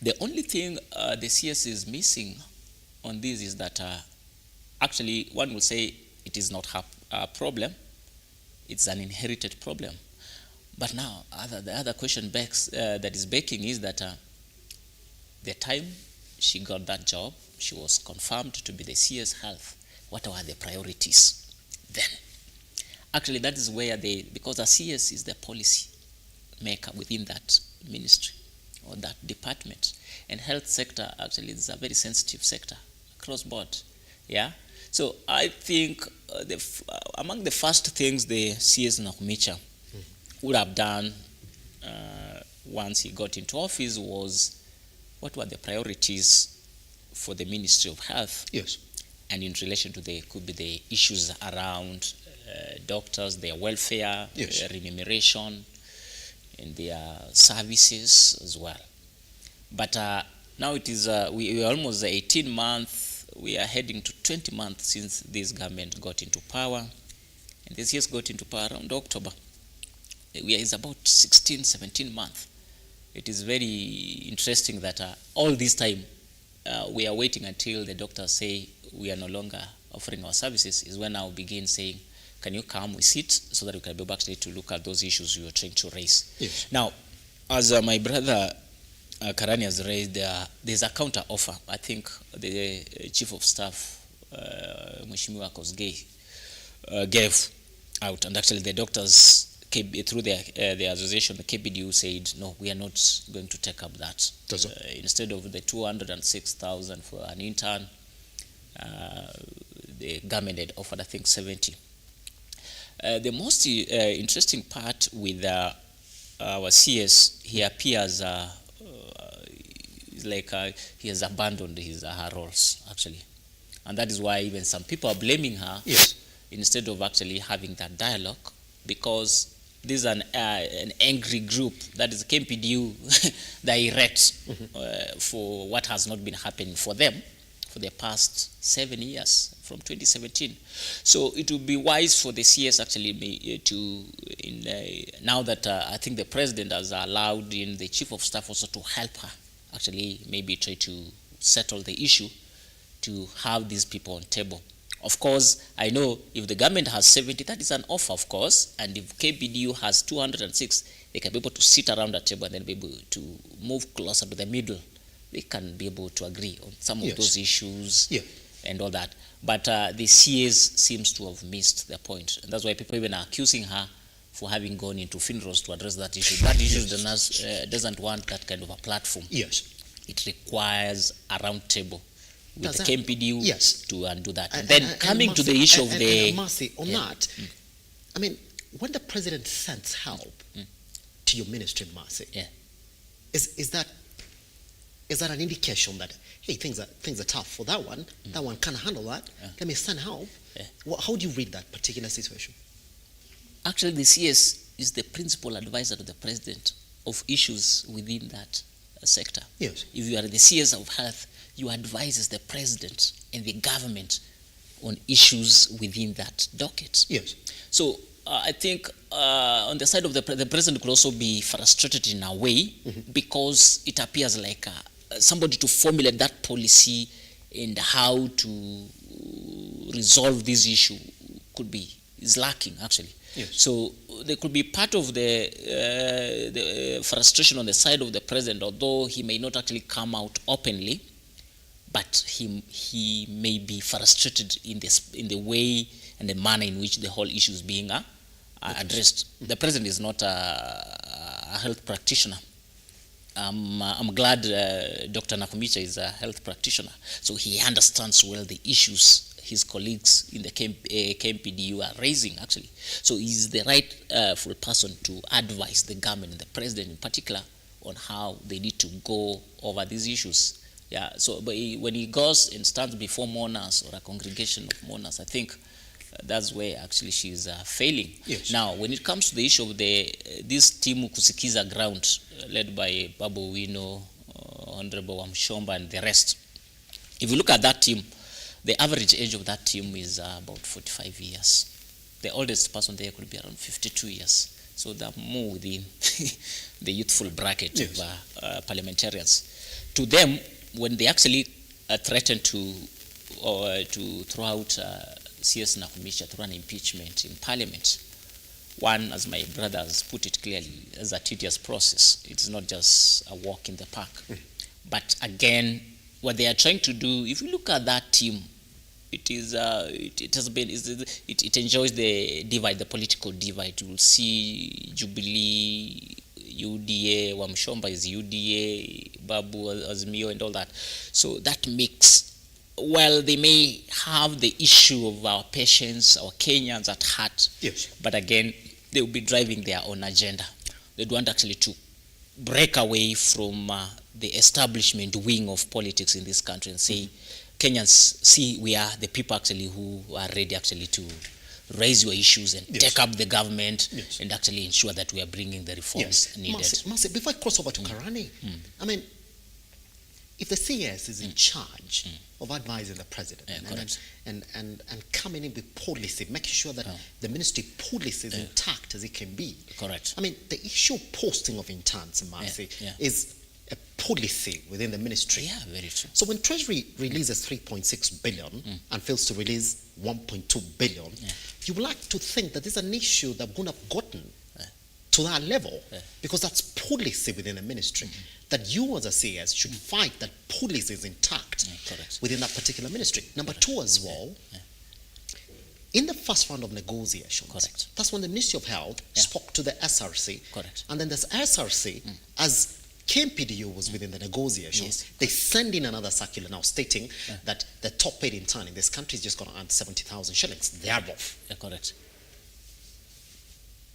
The only thing the CS is missing on this is that actually one will say it is not a problem, it's an inherited problem. But now the other question that is baking is that the time she got that job, she was confirmed to be the CS Health. What were the priorities then? Actually, that is where because the CS is the policy maker within that ministry or that department, and health sector actually is a very sensitive sector across board. Yeah. So I think among the first things the CS Nakumicha would have done once he got into office was, what were the priorities for the Ministry of Health? Yes. And in relation to could be the issues around doctors, their welfare, their remuneration, and their services as well. But now it is, we are almost 18 months, we are heading to 20 months since this government got into power. And this year's got into power around October. It's about 16, 17 months. It is very interesting that all this time we are waiting until the doctors say we are no longer offering our services, is when I will begin saying, can you come, we sit, so that we can be able actually to look at those issues you are trying to raise. Yes. Now, as my brother Karani has raised, there's a counter offer. I think the Chief of Staff, Mheshimiwa Kosgei, gave out, and actually the doctors, through the association, the KBDU said, no, we are not going to take up that. Instead of the 206,000 for an intern, the government had offered, I think, 70. The most interesting part with our CS, he appears like he has abandoned her roles, actually. And that is why even some people are blaming her instead of actually having that dialogue, because this is an angry group that is KMPDU direct for what has not been happening for them for the past 7 years, from 2017. So it would be wise for the CS actually now that I think the president has allowed in the Chief of Staff also to help her actually maybe try to settle the issue, to have these people on table. Of course, I know if the government has 70, that is an offer, of course, and if KBDU has 206, they can be able to sit around the table and then be able to move closer to the middle. They can be able to agree on some of those issues and all that. But the CS seems to have missed the point, and that's why people even are accusing her for having gone into funerals to address that issue. That issue doesn't want that kind of a platform. Yes. It requires a round table with the KMPDU to undo that. And then coming to the issue of the... Mercy, on that, I mean, when the president sends help to your ministry, Mercy, is that an indication that, hey, things are tough for that one, that one can't handle that, let me send help? How do you read that particular situation? Actually, the CS is the principal advisor to the president of issues within that sector. Yes. If you are the CS of health, you advise the president and the government on issues within that docket. Yes. So I think on the side of the president could also be frustrated in a way because it appears like somebody to formulate that policy and how to resolve this issue is lacking actually. Yes. So there could be part of the frustration on the side of the president, although he may not actually come out openly, but he may be frustrated in the way and the manner in which the whole issue is being addressed. The president is not a health practitioner. I'm glad Dr. Nakumicha is a health practitioner, so he understands well the issues his colleagues in the KMPDU are raising, actually. So he's the rightful person to advise the government and the president in particular on how they need to go over these issues. Yeah, so but when he goes and stands before mourners or a congregation of mourners, I think that's where actually she's failing. Yes. Now, when it comes to the issue of this team Kusikiza ground, led by Babu Wino, Honorable Wamshomba, and the rest, if you look at that team, the average age of that team is about 45 years. The oldest person there could be around 52 years. So they're more within the youthful bracket yes. of parliamentarians. To them, when they actually threaten to throw out CS Nakumicha to run impeachment in Parliament, one, as my brother has put it clearly, is a tedious process. It's not just a walk in the park. But again, what they are trying to do, if you look at that team, it enjoys the divide, the political divide. You will see Jubilee, UDA, Wamshomba is UDA, Babu, Azimio, and all that. So that makes, well, they may have the issue of our patients, our Kenyans at heart, yes. but again, they will be driving their own agenda. They want actually to break away from the establishment wing of politics in this country and say, Kenyans, see, we are the people actually who are ready actually to raise your issues and yes. take up the government yes. and actually ensure that we are bringing the reforms yes. needed. Mase, before I cross over to Karani, I mean, if the CS is in charge of advising the president and coming in with policy, making sure that the ministry policy is intact as it can be. Correct. I mean, the issue of posting of interns, is a policy within the ministry. Yeah, very true. So when Treasury releases 3.6 billion and fails to release 1.2 billion, you would like to think that this is an issue that wouldn't have gotten to that level because that's policy within the ministry. That you as a CS should fight that policy is intact within that particular ministry. Number two as well, in the first round of negotiations, that's when the Ministry of Health spoke to the SRC. And then this SRC, as KMPDU was within the negotiations, they send in another circular now stating that the top paid intern in this country is just going to earn 70,000 shillings. They are off.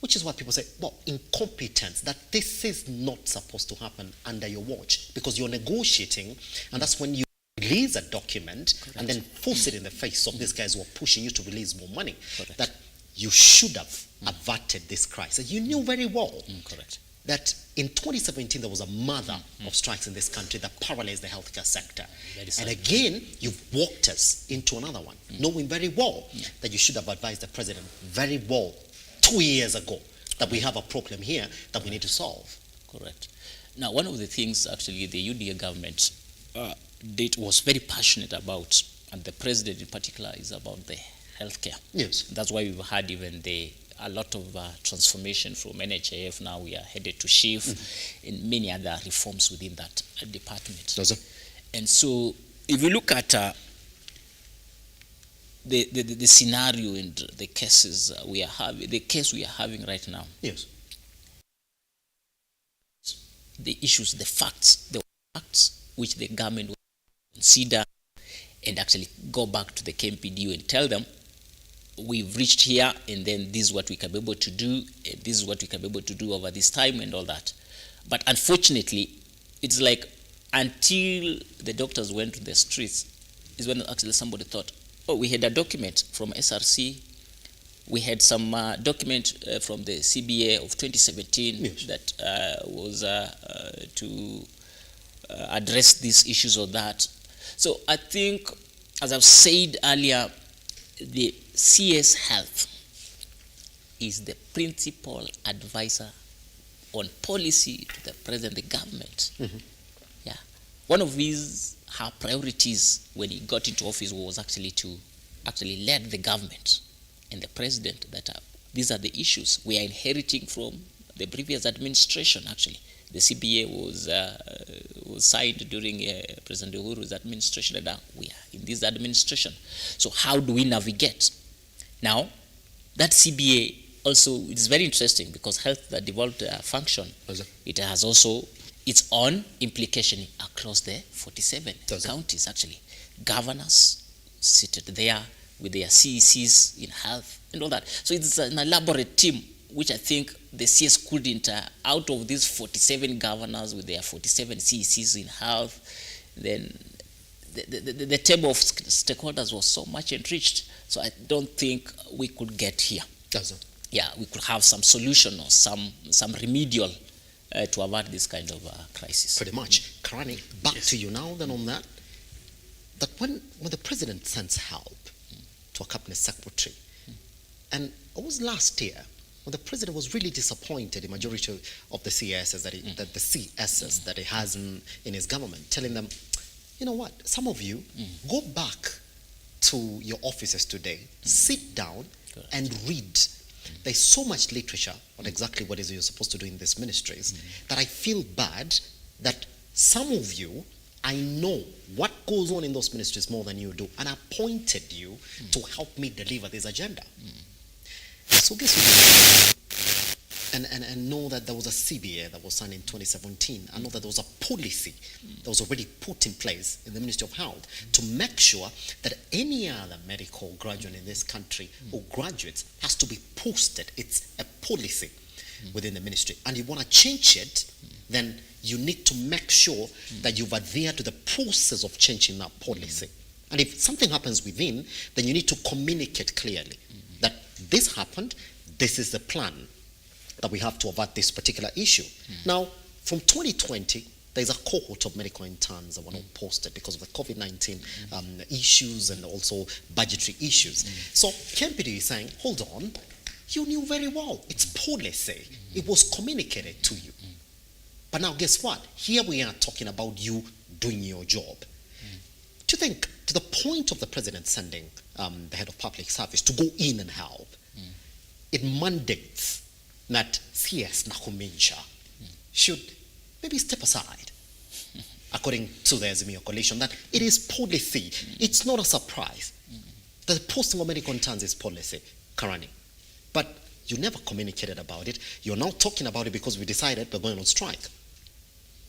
Which is why people say, well, incompetence, that this is not supposed to happen under your watch because you're negotiating, and that's when you release a document and then force it in the face of these guys who are pushing you to release more money. That you should have averted this crisis. You knew very well that in 2017 there was a mother of strikes in this country that paralyzed the healthcare sector. And again, you've walked us into another one, knowing very well that you should have advised the president very well 2 years ago that we have a problem here that we need to solve. Correct. Now, one of the things actually the UDA government was very passionate about, and the president in particular, is about the healthcare. Yes. That's why we've had even a lot of transformation from NHIF. Now we are headed to SHIF and many other reforms within that department. And so if you look at the scenario and the cases we are having, the case we are having right now. Yes. The issues, the facts which the government will consider and actually go back to the KMPDU and tell them, we've reached here and then this is what we can be able to do, and this is what we can be able to do over this time and all that. But unfortunately, it's like until the doctors went to the streets is when actually somebody thought, oh, we had a document from SRC, we had some document from the CBA of 2017 that was to address these issues or that. So I think, as I've said earlier, the CS Health is the principal advisor on policy to the president, the government. Yeah, one of her priorities when he got into office was actually to lead the government and the president that these are the issues we are inheriting from the previous administration. Actually, the CBA was signed during President Uhuru's administration, and now we are in this administration. So how do we navigate? Now, that CBA also, it's very interesting because health, the devolved function, it has also its own implication across the 47 counties, actually. Governors seated there with their CECs in health and all that. So it's an elaborate team, which I think the CS couldn't, out of these 47 governors with their 47 CECs in health, then the table of stakeholders was so much enriched. So I don't think we could get here. Yeah, we could have some solution or some remedial to avert this kind of crisis. Pretty much. Karani, back to you now then on that. That when the president sends help to a cabinet secretary, and it was last year when the president was really disappointed in majority of the CSs that he has in his government, telling them, you know what, some of you go back to your offices today, sit down and read. There's so much literature on exactly what is you're supposed to do in these ministries that I feel bad that some of you, I know what goes on in those ministries more than you do, and I appointed you to help me deliver this agenda. So guess what? And know that there was a CBA that was signed in 2017. I know that there was a policy that was already put in place in the Ministry of Health to make sure that any other medical graduate in this country or graduates has to be posted. It's a policy within the ministry. And you want to change it, then you need to make sure that you've adhered to the process of changing that policy. And if something happens within, then you need to communicate clearly that this happened, this is the plan that we have to avert this particular issue. Now, from 2020, there's a cohort of medical interns that were not posted because of the COVID-19 issues and also budgetary issues. So KMPD is saying, hold on, you knew very well, it's policy. It was communicated to you. But now guess what? Here we are talking about you doing your job. Do you think, to the point of the president sending the head of public service to go in and help, it mandates that CS Nakumincha should maybe step aside, according to the azimio coalition, that it is policy. It's not a surprise. The posting of medical interns is policy, Karani. But you never communicated about it. You're now talking about it because we decided we're going on strike.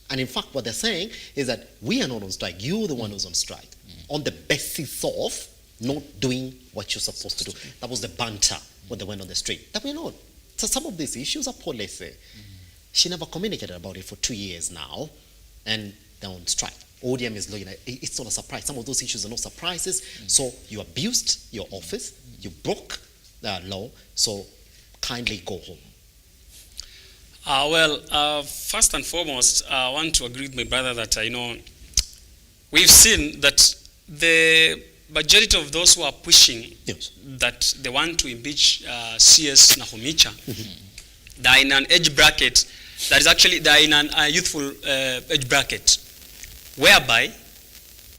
And in fact, what they're saying is that we are not on strike. You're the one who's on strike. On the basis of not doing what you're supposed to do. That was the banter when they went on the street. That we know. So some of these issues are policy. She never communicated about it for 2 years now, and they're on strike. ODM is looking at it. It's not a surprise. Some of those issues are no surprises. So you abused your office, you broke the law, so kindly go home. First and foremost, I want to agree with my brother that, we've seen that the majority of those who are pushing that they want to impeach CS Nakumincha, they are in an age bracket that is actually, they are in a youthful age bracket, whereby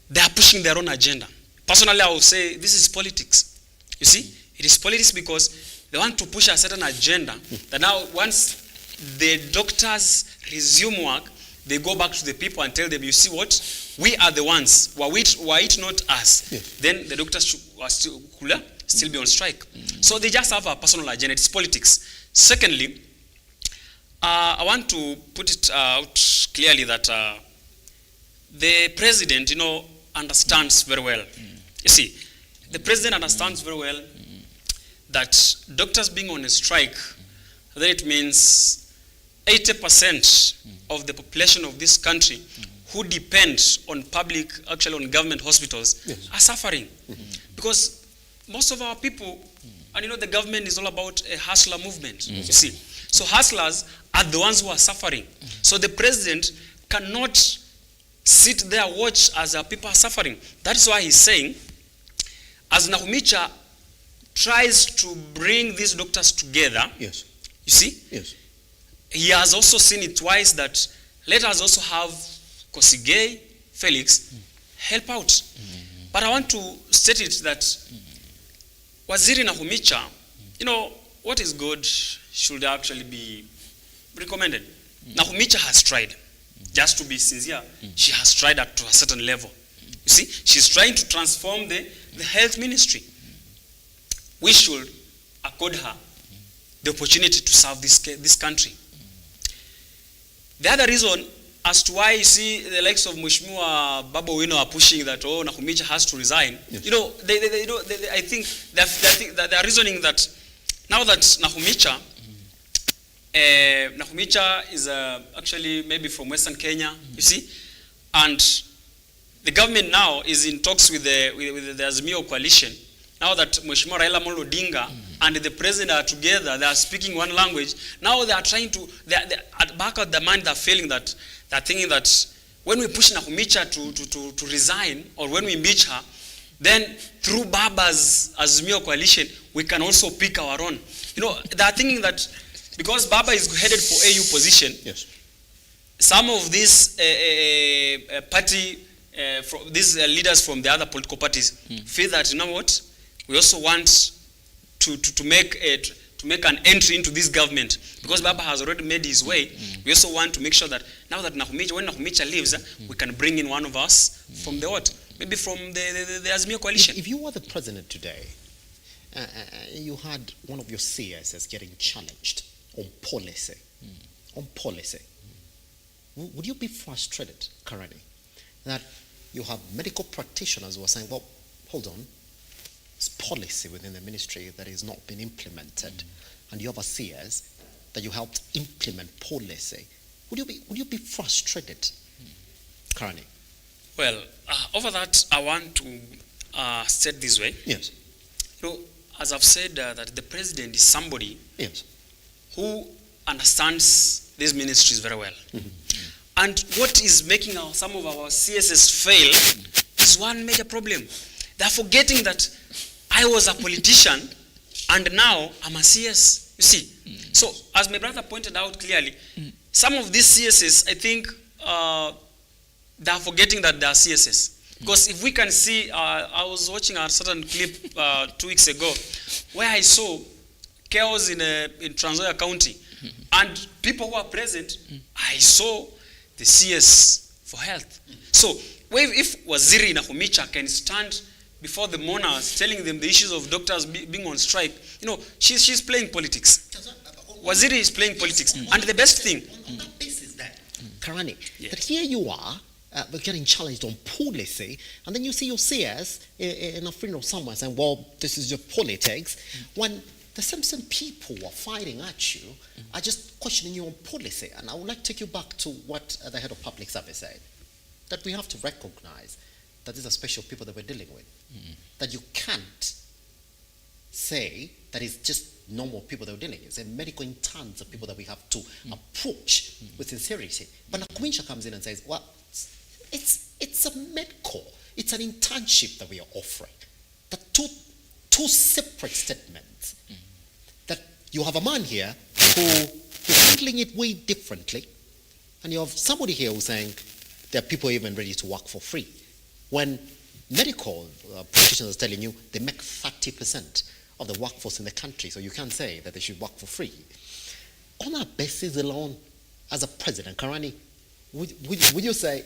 they are pushing their own agenda. Personally, I will say this is politics. You see, it is politics because they want to push a certain agenda that now once the doctors resume work, they go back to the people and tell them, you see what, we are the ones, were it not us, then the doctors will still be on strike. So they just have a personal agenda, it's politics. Secondly, I want to put it out clearly that the president, understands very well. You see, the president understands very well that doctors being on a strike, then it means 80% of the population of this country who depend on on government hospitals are suffering. Because most of our people, and the government is all about a hustler movement, you see. So hustlers are the ones who are suffering. So the president cannot sit there watch as people are suffering. That is why he's saying, as Nakumincha tries to bring these doctors together, you see, he has also seen it twice that let us also have Kosigei, Felix, help out. But I want to state it that Waziri Nakumincha, what is good should actually be recommended. Nakumincha has tried, just to be sincere, she has tried up to a certain level. You see, she's trying to transform the health ministry. We should accord her the opportunity to serve this country. The other reason as to why you see the likes of Mheshimiwa Babu Owino are pushing that Nakhumicha has to resign. Yes. I think they are reasoning that now that Nakhumicha is actually maybe from Western Kenya, you see, and the government now is in talks with the Azimio coalition. Now that Mheshimiwa Raila Amolo Odinga and the president are together, they are speaking one language. Now they are trying to, at back of the mind, they're feeling that, they're thinking that when we push Nakhumicha to resign, or when we impeach her, then through Baba's Azimio coalition, we can also pick our own. They're thinking that because Baba is headed for AU position, yes, some of these these leaders from the other political parties feel that, you know what, we also want to make an entry into this government, because Baba has already made his way. We also want to make sure that now that when Nakhumicha leaves, we can bring in one of us from the what? Maybe from the Azimio coalition. If you were the president today, you had one of your CSs getting challenged on policy, would you be frustrated currently that you have medical practitioners who are saying, well, hold on, it's policy within the ministry that is not being implemented, and you have a CS that you helped implement policy? Would you be frustrated currently? Well, over that, I want to state this way. Yes. As I've said, that the president is somebody, yes, who understands these ministries very well. And what is making some of our CSs fail is one major problem. They are forgetting that I was a politician and now I'm a CS, you see. So, as my brother pointed out clearly, some of these CSs, I think, they are forgetting that they are CSs. Because if we can see, I was watching a certain clip 2 weeks ago where I saw chaos in Trans Nzoia County, and people who are present, I saw the CS for health. So if Waziri Nakhumicha can stand before the mourners telling them the issues of doctors being on strike, she's playing politics. Waziri is playing politics. And the best thing, on that basis that, Karani, that here you are, getting challenged on policy, and then you see your CS in a funeral somewhere saying, well, this is your politics, when the same people who are fighting at you are just questioning you on policy. And I would like to take you back to what the head of public service said, that we have to recognize that these are special people that we're dealing with, that you can't say that it's just normal people that we're dealing with. It's medical interns of people that we have to approach with sincerity. But Nakhumicha comes in and says, well, it's a medical, it's an internship that we are offering. The two separate statements. That you have a man here who's handling it way differently, and you have somebody here who's saying there are people even ready to work for free. When medical practitioners are telling you they make 30% of the workforce in the country, so you can't say that they should work for free. On that basis alone, as a president, Karani, would you say,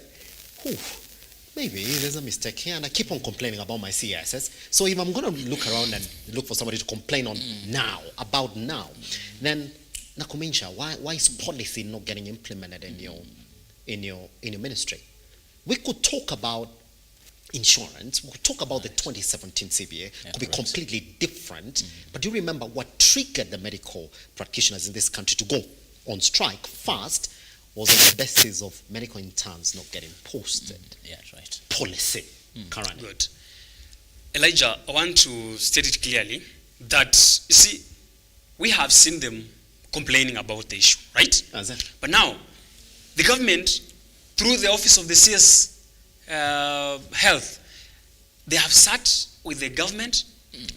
maybe there's a mistake here, and I keep on complaining about my CSS. So if I'm going to look around and look for somebody to complain on about now, then Nakhumicha, why is policy not getting implemented in your ministry? We could talk about insurance. We could talk about the 2017 CBA. Could be completely different. But do you remember what triggered the medical practitioners in this country to go on strike first? Was on the basis of medical interns not getting posted. Yeah, right. Policy, currently. Good. Elijah, I want to state it clearly that, you see, we have seen them complaining about the issue, right? But now, the government, through the Office of the CS Health, they have sat with the government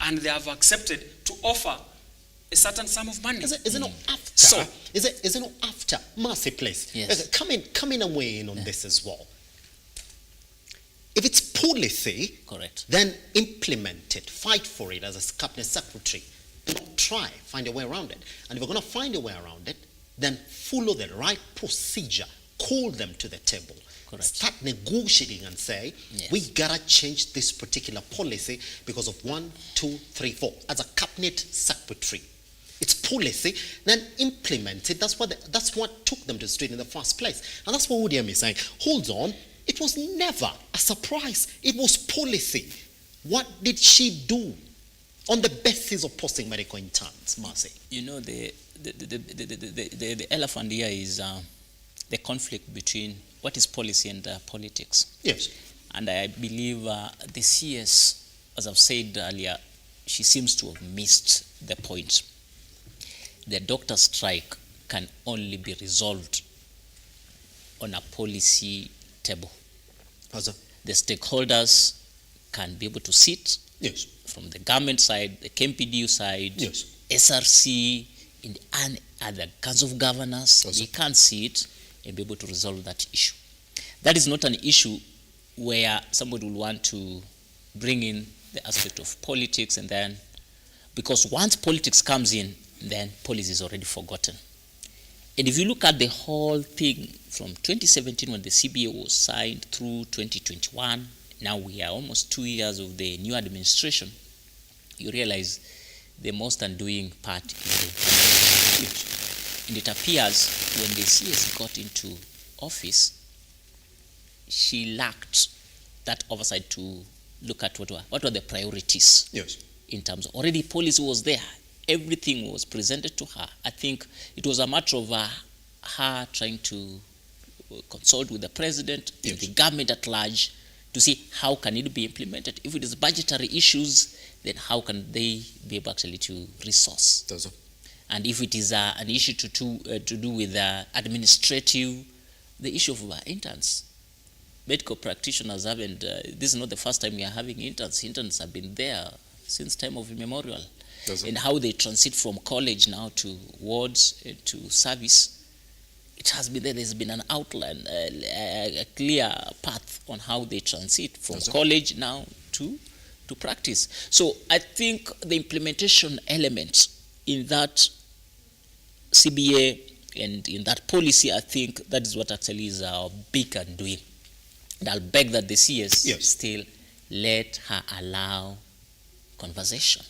and they have accepted to offer a certain sum of money. Is it not after? So, is it not after? Mercy, please. Yes. Come in and weigh in on this as well. If it's policy, correct, then implement it. Fight for it as a cabinet secretary. Don't try, find a way around it. And if you're going to find a way around it, then follow the right procedure. Call them to the table. Correct. Start negotiating and say, we gotta change this particular policy because of 1, 2, 3, 4. As a cabinet secretary, it's policy, then implement it. That's what took them to the street in the first place. And that's what Odm is saying. Hold on, it was never a surprise. It was policy. What did she do on the basis of posting medical interns, Marcy? You know, the elephant here is the conflict between what is policy and politics. Yes. And I believe the CS, as I've said earlier, she seems to have missed the point. The doctor strike can only be resolved on a policy table. The stakeholders can be able to sit from the government side, the KMPDU side, SRC, and other kinds of governors. They can sit and be able to resolve that issue. That is not an issue where somebody will want to bring in the aspect of politics, and then, because once politics comes in, then policy is already forgotten. And if you look at the whole thing from 2017 when the CBA was signed through 2021, now we are almost 2 years of the new administration, you realize the most undoing part is the and it appears when the CS got into office, she lacked that oversight to look at what were the priorities. In terms of already policy was there. Everything was presented to her. I think it was a matter of her trying to consult with the president, with the government at large, to see how can it be implemented. If it is budgetary issues, then how can they be able actually to resource? And if it is an issue to do with administrative, the issue of interns. Medical practitioners haven't, this is not the first time we are having interns. Interns have been there since time of immemorial. And how they transit from college now to wards, to service, it has been there. There's been an outline, a clear path on how they transit from college now to practice. So I think the implementation element in that CBA and in that policy, I think that is what actually is our big undoing. And I'll beg that the CS still let her allow conversation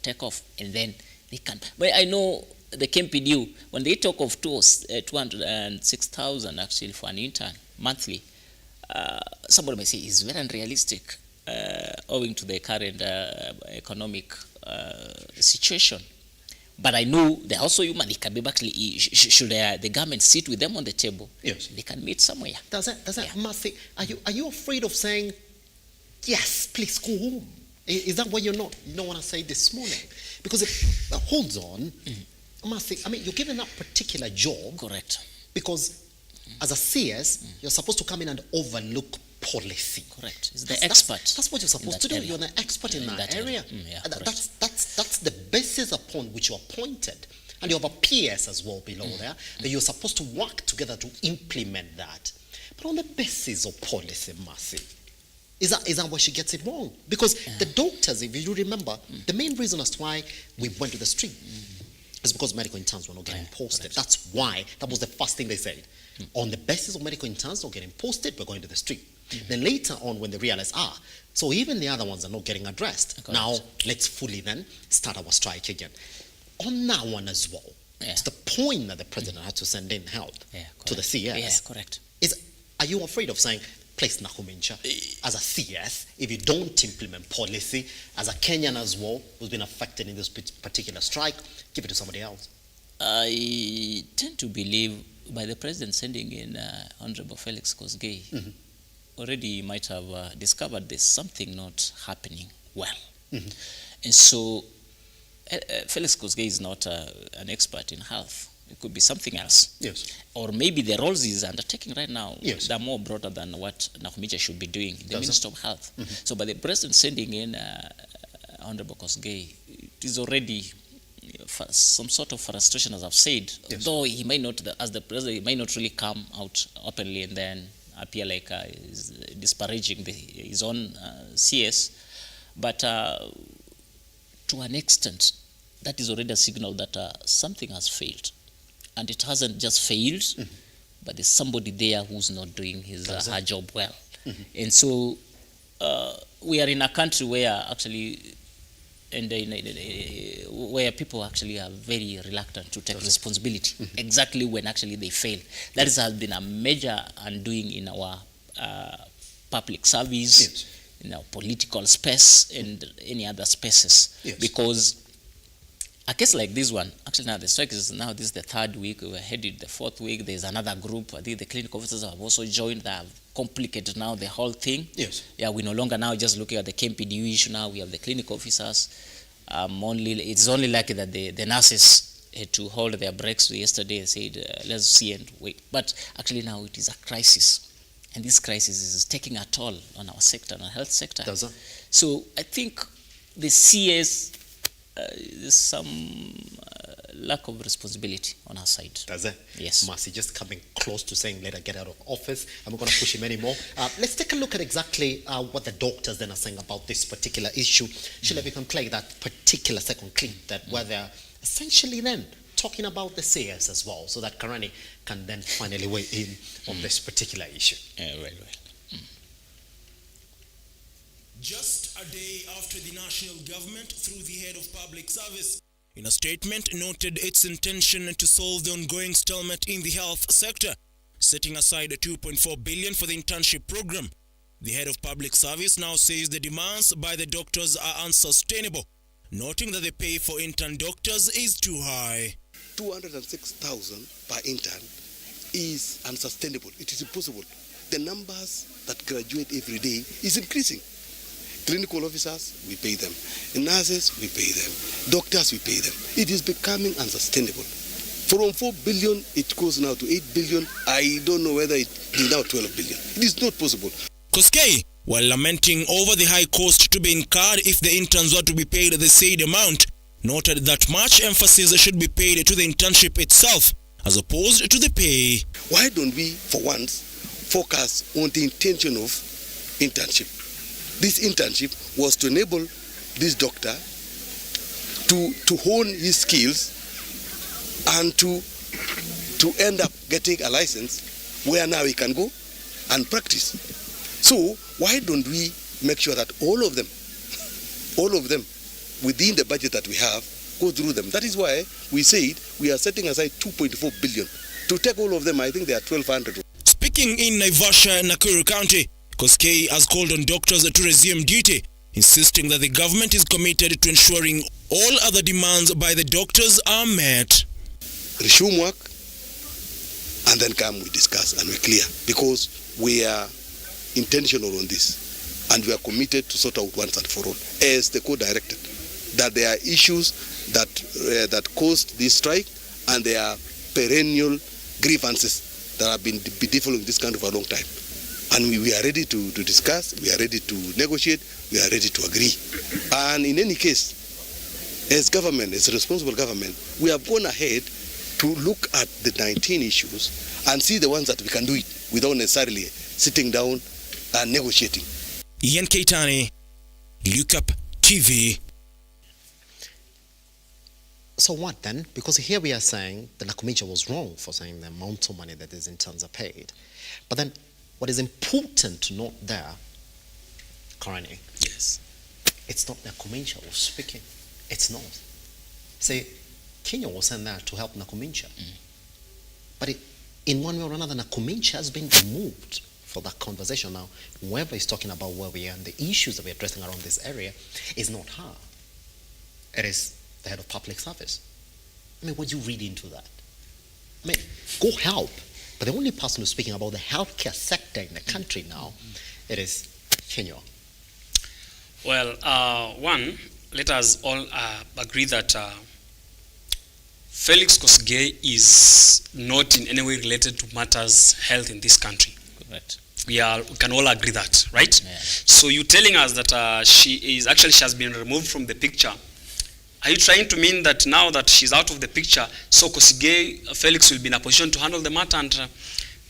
take off, and then they can. But I know the KMPDU, when they talk of 206,000 actually for an intern monthly, somebody may say it's very unrealistic owing to the current economic situation. But I know they're also human. They can be actually, should the government sit with them on the table, they can meet somewhere. Does that Marcy, are you afraid of saying, yes, please go home? Is that what you don't want to say this morning? Because hold on, Marcy, I mean, you're given that particular job. Correct. Because as a CS, you're supposed to come in and overlook policy. Correct. It's the expert. That's what you're supposed to do. Area. You're an expert in that area. That's the basis upon which you're appointed. And you have a PS as well below there, that you're supposed to work together to implement that. But on the basis of policy, Marcy, is that where she gets it wrong? Because the doctors, if you remember, the main reason as to why we went to the street is because medical interns were not getting posted. That's why, that was the first thing they said. On the basis of medical interns not getting posted, we're going to the street. Then later on, when they realize, so even the other ones are not getting addressed. Now, let's fully then start our strike again. On that one as well, it's the point that the president had to send in help to the CS. Yeah, correct. Are you afraid of saying, place Nakumincha as a CS, if you don't implement policy, as a Kenyan as well, who's been affected in this particular strike, give it to somebody else? I tend to believe by the president sending in Honorable Felix Kosgei, already might have discovered there's something not happening well. And so Felix Kosgei is not an expert in health. It could be something else. Or maybe the roles he's undertaking right now, they're more broader than what Nakumincha should be doing, the Minister of Health. So by the president sending in Honorable Kosgei, it is already some sort of frustration, as I've said, though he may not, as the president, he may not really come out openly and then appear like he's disparaging his own CS, but to an extent, that is already a signal that something has failed. And it hasn't just failed, but there's somebody there who's not doing her job well. And so we are in a country where actually where people actually are very reluctant to take responsibility, exactly when actually they fail. That has been a major undoing in our public service, in our political space, and any other spaces. Because a case like this one, actually now the strike is now, this is the 3rd week, we're headed the 4th week, there's another group, I think the clinical officers have also joined, that have complicated now the whole thing. Yeah, we no longer now just looking at the KMPDU issue, now we have the clinical officers. It's only lucky that the nurses had to hold their breaks yesterday and said, let's see and wait. But actually now it is a crisis. And this crisis is taking a toll on our sector, on our health sector. So I think the CS, there's some lack of responsibility on our side. Does it? Yes. Mercy just coming close to saying, let her get out of office. I'm not going to push him anymore. Let's take a look at exactly what the doctors then are saying about this particular issue. Sheila, we can play that particular second clip that where they're essentially then talking about the CS as well, so that Karani can then finally weigh in on this particular issue. Well. Just a day after the national government, through the head of public service, in a statement noted its intention to solve the ongoing stalemate in the health sector, setting aside $2.4 billion for the internship program. The head of public service now says the demands by the doctors are unsustainable, noting that the pay for intern doctors is too high. 206,000 per intern is unsustainable. It is impossible. The numbers that graduate every day is increasing. Clinical officers, we pay them. Nurses, we pay them. Doctors, we pay them. It is becoming unsustainable. From 4 billion, it goes now to 8 billion. I don't know whether it is now 12 billion. It is not possible. Koskei, while lamenting over the high cost to be incurred if the interns were to be paid the said amount, noted that much emphasis should be paid to the internship itself as opposed to the pay. Why don't we, for once, focus on the intention of internship? This internship was to enable this doctor to hone his skills and to end up getting a license where now he can go and practice. So why don't we make sure that all of them, within the budget that we have, go through them? That is why we said we are setting aside 2.4 billion. To take all of them, I think they are 1,200. Speaking in Naivasha, Nakuru County, Koskei has called on doctors to resume duty, insisting that the government is committed to ensuring all other demands by the doctors are met. Resume work, and then come we discuss and we clear, because we are intentional on this and we are committed to sort out once and for all, as the code directed, that there are issues that caused this strike, and there are perennial grievances that have been developing this kind of a long time. And we are ready to discuss, we are ready to negotiate, we are ready to agree. And in any case, as government, as a responsible government, we have gone ahead to look at the 19 issues and see the ones that we can do it without necessarily sitting down and negotiating. Ian Keitani, Lookuptv. So what then? Because here we are saying the Nakumincha was wrong for saying the amount of money that these interns are paid. But then what is important to note there, Karani, Yes. it's not Nakumincha who's speaking. It's not. Say, Kenya was sent there to help Nakumincha. But in one way or another, Nakumincha has been removed for that conversation now. Whoever is talking about where we are and the issues that we're addressing around this area is not her. It is the head of public service. I mean, what do you read into that? I mean, go help. But the only person who's speaking about the healthcare sector in the country now, it is Kenya. Well, one, let us all agree that Felix Koskei is not in any way related to matters health in this country. Correct. We can all agree that, right? Yeah. So you're telling us that she has been removed from the picture. Are you trying to mean that now that she's out of the picture, so Koskei, Felix will be in a position to handle the matter and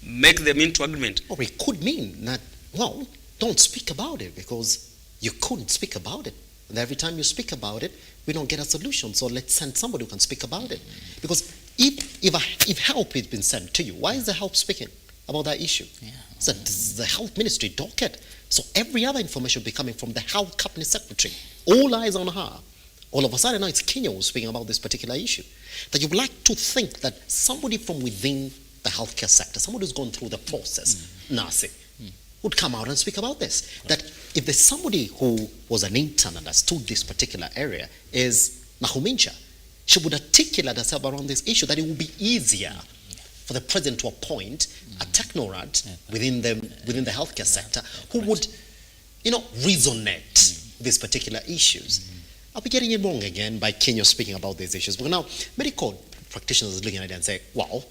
make them into agreement? Or it could mean that, well, don't speak about it because you couldn't speak about it. And every time you speak about it, we don't get a solution. So let's send somebody who can speak about it. Because if help has been sent to you, why is the help speaking about that issue? Yeah. So this is the health ministry docket. So every other information will be coming from the health cabinet secretary. All eyes on her. all of a sudden now it's Kenya who's speaking about this particular issue. That you would like to think that somebody from within the healthcare sector, somebody who's gone through the process, Nasi, would come out and speak about this. That if there's somebody who was an intern and understood this particular area is Nahumincha, she would articulate herself around this issue, that it would be easier for the president to appoint a technocrat within the healthcare sector who would, resonate these particular issues. Are we getting it wrong again by Kenya speaking about these issues? But now, medical practitioners are looking at it and say, wow,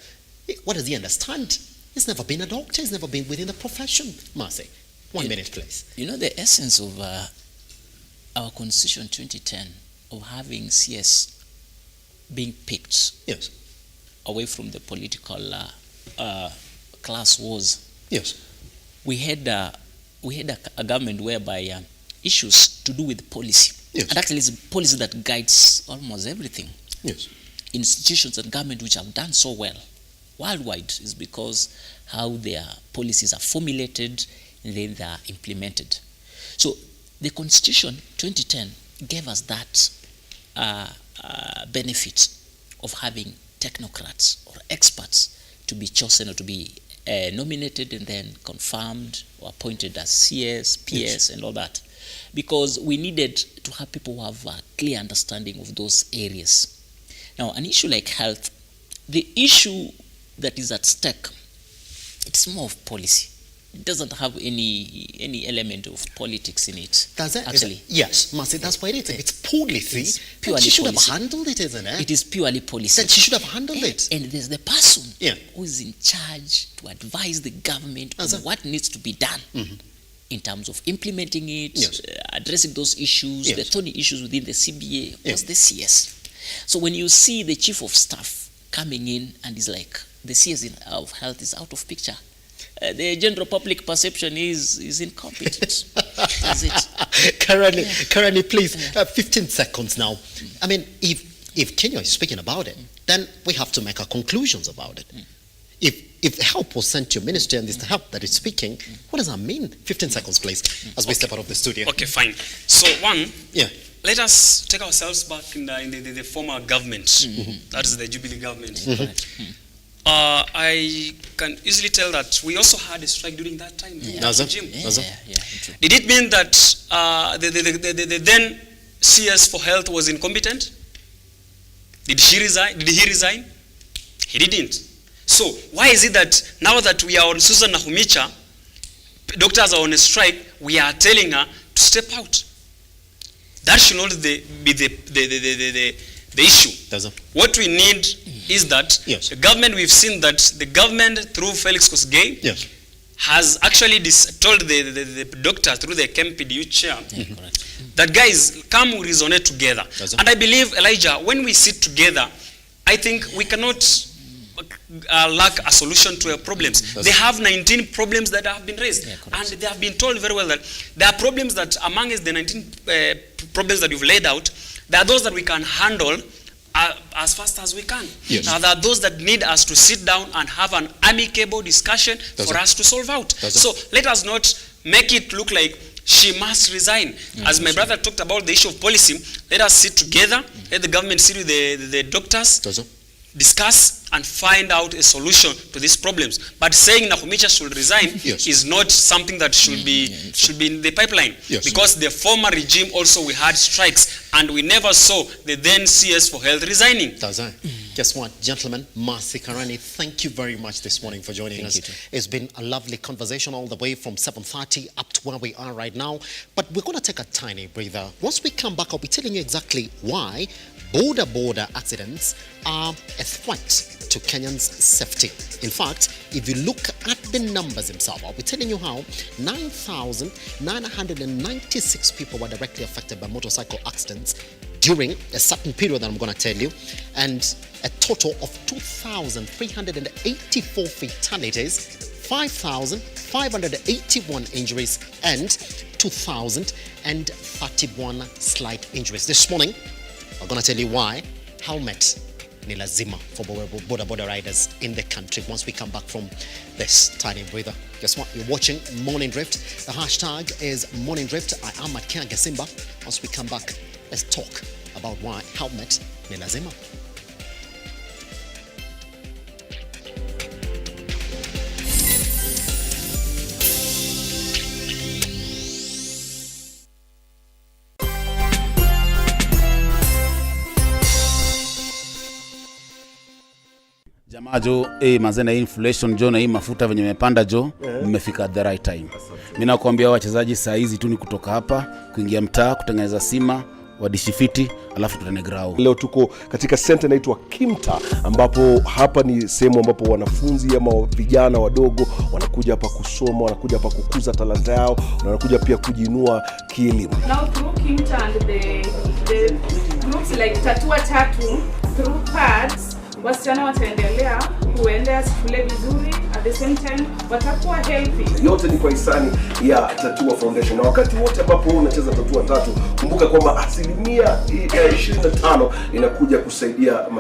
what does he understand? He's never been a doctor. He's never been within the profession. Marcy, 1 minute, please. The essence of our Constitution 2010 of having CS being picked away from the political class was we had a government whereby issues to do with policy, and actually it's policy that guides almost everything. Institutions and government which have done so well worldwide is because how their policies are formulated and then they are implemented. So the Constitution 2010 gave us that benefit of having technocrats or experts to be chosen or to be nominated and then confirmed or appointed as CS, PS, and all that, because we needed to have people who have a clear understanding of those areas. Now, an issue like health, the issue that is at stake, it's more of policy. It doesn't have any element of politics in it. Does it? Actually, yes, Mercy, that's why it's policy. It's purely she should policy. have handled it, isn't it? It is purely policy. Then she should have handled it. And there's the person who is in charge to advise the government on what needs to be done in terms of implementing it, addressing those issues, the thorny issues within the CBA, was the CS. So when you see the chief of staff coming in and is like, the CS of health is out of picture, the general public perception is incompetent. That's it. Karani, please, 15 seconds now. I mean, if Kenya is speaking about it, then we have to make our conclusions about it. If help was sent to your ministry and it's the help that is speaking, what does that mean? 15 seconds, please, as we step out of the studio. Okay, fine. So one, let us take ourselves back in the former government. That is the Jubilee government. I can easily tell that we also had a strike during that time. Did it mean that the then CS for health was incompetent? Did he resign? He didn't. So why is it that now that we are on Susan Nahumicha, doctors are on a strike, we are telling her to step out? That should not be the issue. What we need is that the government, we've seen that the government through Felix Kosgei has actually told the doctor through the KMPDU chair that guys, come we resonate together. And I believe, Elijah, when we sit together, I think we cannot lack a solution to our problems. They have 19 problems that have been raised, and they have been told very well that there are problems that amongst the 19 problems that you've laid out, there are those that we can handle as fast as we can. Now there are those that need us to sit down and have an amicable discussion for us to solve out. So let us not make it look like she must resign. As my brother talked about the issue of policy, let us sit together, let the government sit with the doctors, discuss and find out a solution to these problems. But saying Nahumicha should resign is not something that should be in the pipeline. Because the former regime also, we had strikes and we never saw the then CS for health resigning. Guess what, gentlemen? Mercy Karani, thank you very much this morning for joining us. It's been a lovely conversation all the way from 7:30 up to where we are right now. But we're going to take a tiny breather. Once we come back, I'll be telling you exactly why border accidents are a threat to Kenyans' safety. In fact, if you look at the numbers themselves, I'll be telling you how 9,996 people were directly affected by motorcycle accidents during a certain period that I'm going to tell you, and a total of 2,384 fatalities, 5,581 injuries, and 2,031 slight injuries. This morning, I'm going to tell you why helmet ni lazima for border riders in the country once we come back from this tiny breather. Guess what? You're watching Morning Drift. The hashtag is Morning Drift. I am at Gasimba. Once we come back, let's talk about why helmet ni lazima. Jamaa jo, mazena inflation jo na hii mafuta venye imepanda jo, mmefika at the right time. Mimi nakwambia wachezaji saa hizi tu ni kutoka hapa, kuingia mtaa, kutengeneza sima, wadishifiti, alafu tutane grau. Leo tuko katika center inaitwa Kimta, ambapo hapa ni sehemu ambapo wanafunzi ama vijana wadogo wanakuja hapa kusoma, wanakuja hapa kukuza talanta yao, na wanakuja pia kujiinua kielimu. Now through Kimta and the groups like Tatua Tatu, through pads, wasichana wataendelea kuendea shule vizuri, at the same time watakuwa healthy. Yote ni kwa hisani ya Tatua Foundation. Na wakati wote ambapo unacheza Tatua Tatu, kumbuka kwamba 25% inakuja kusaidia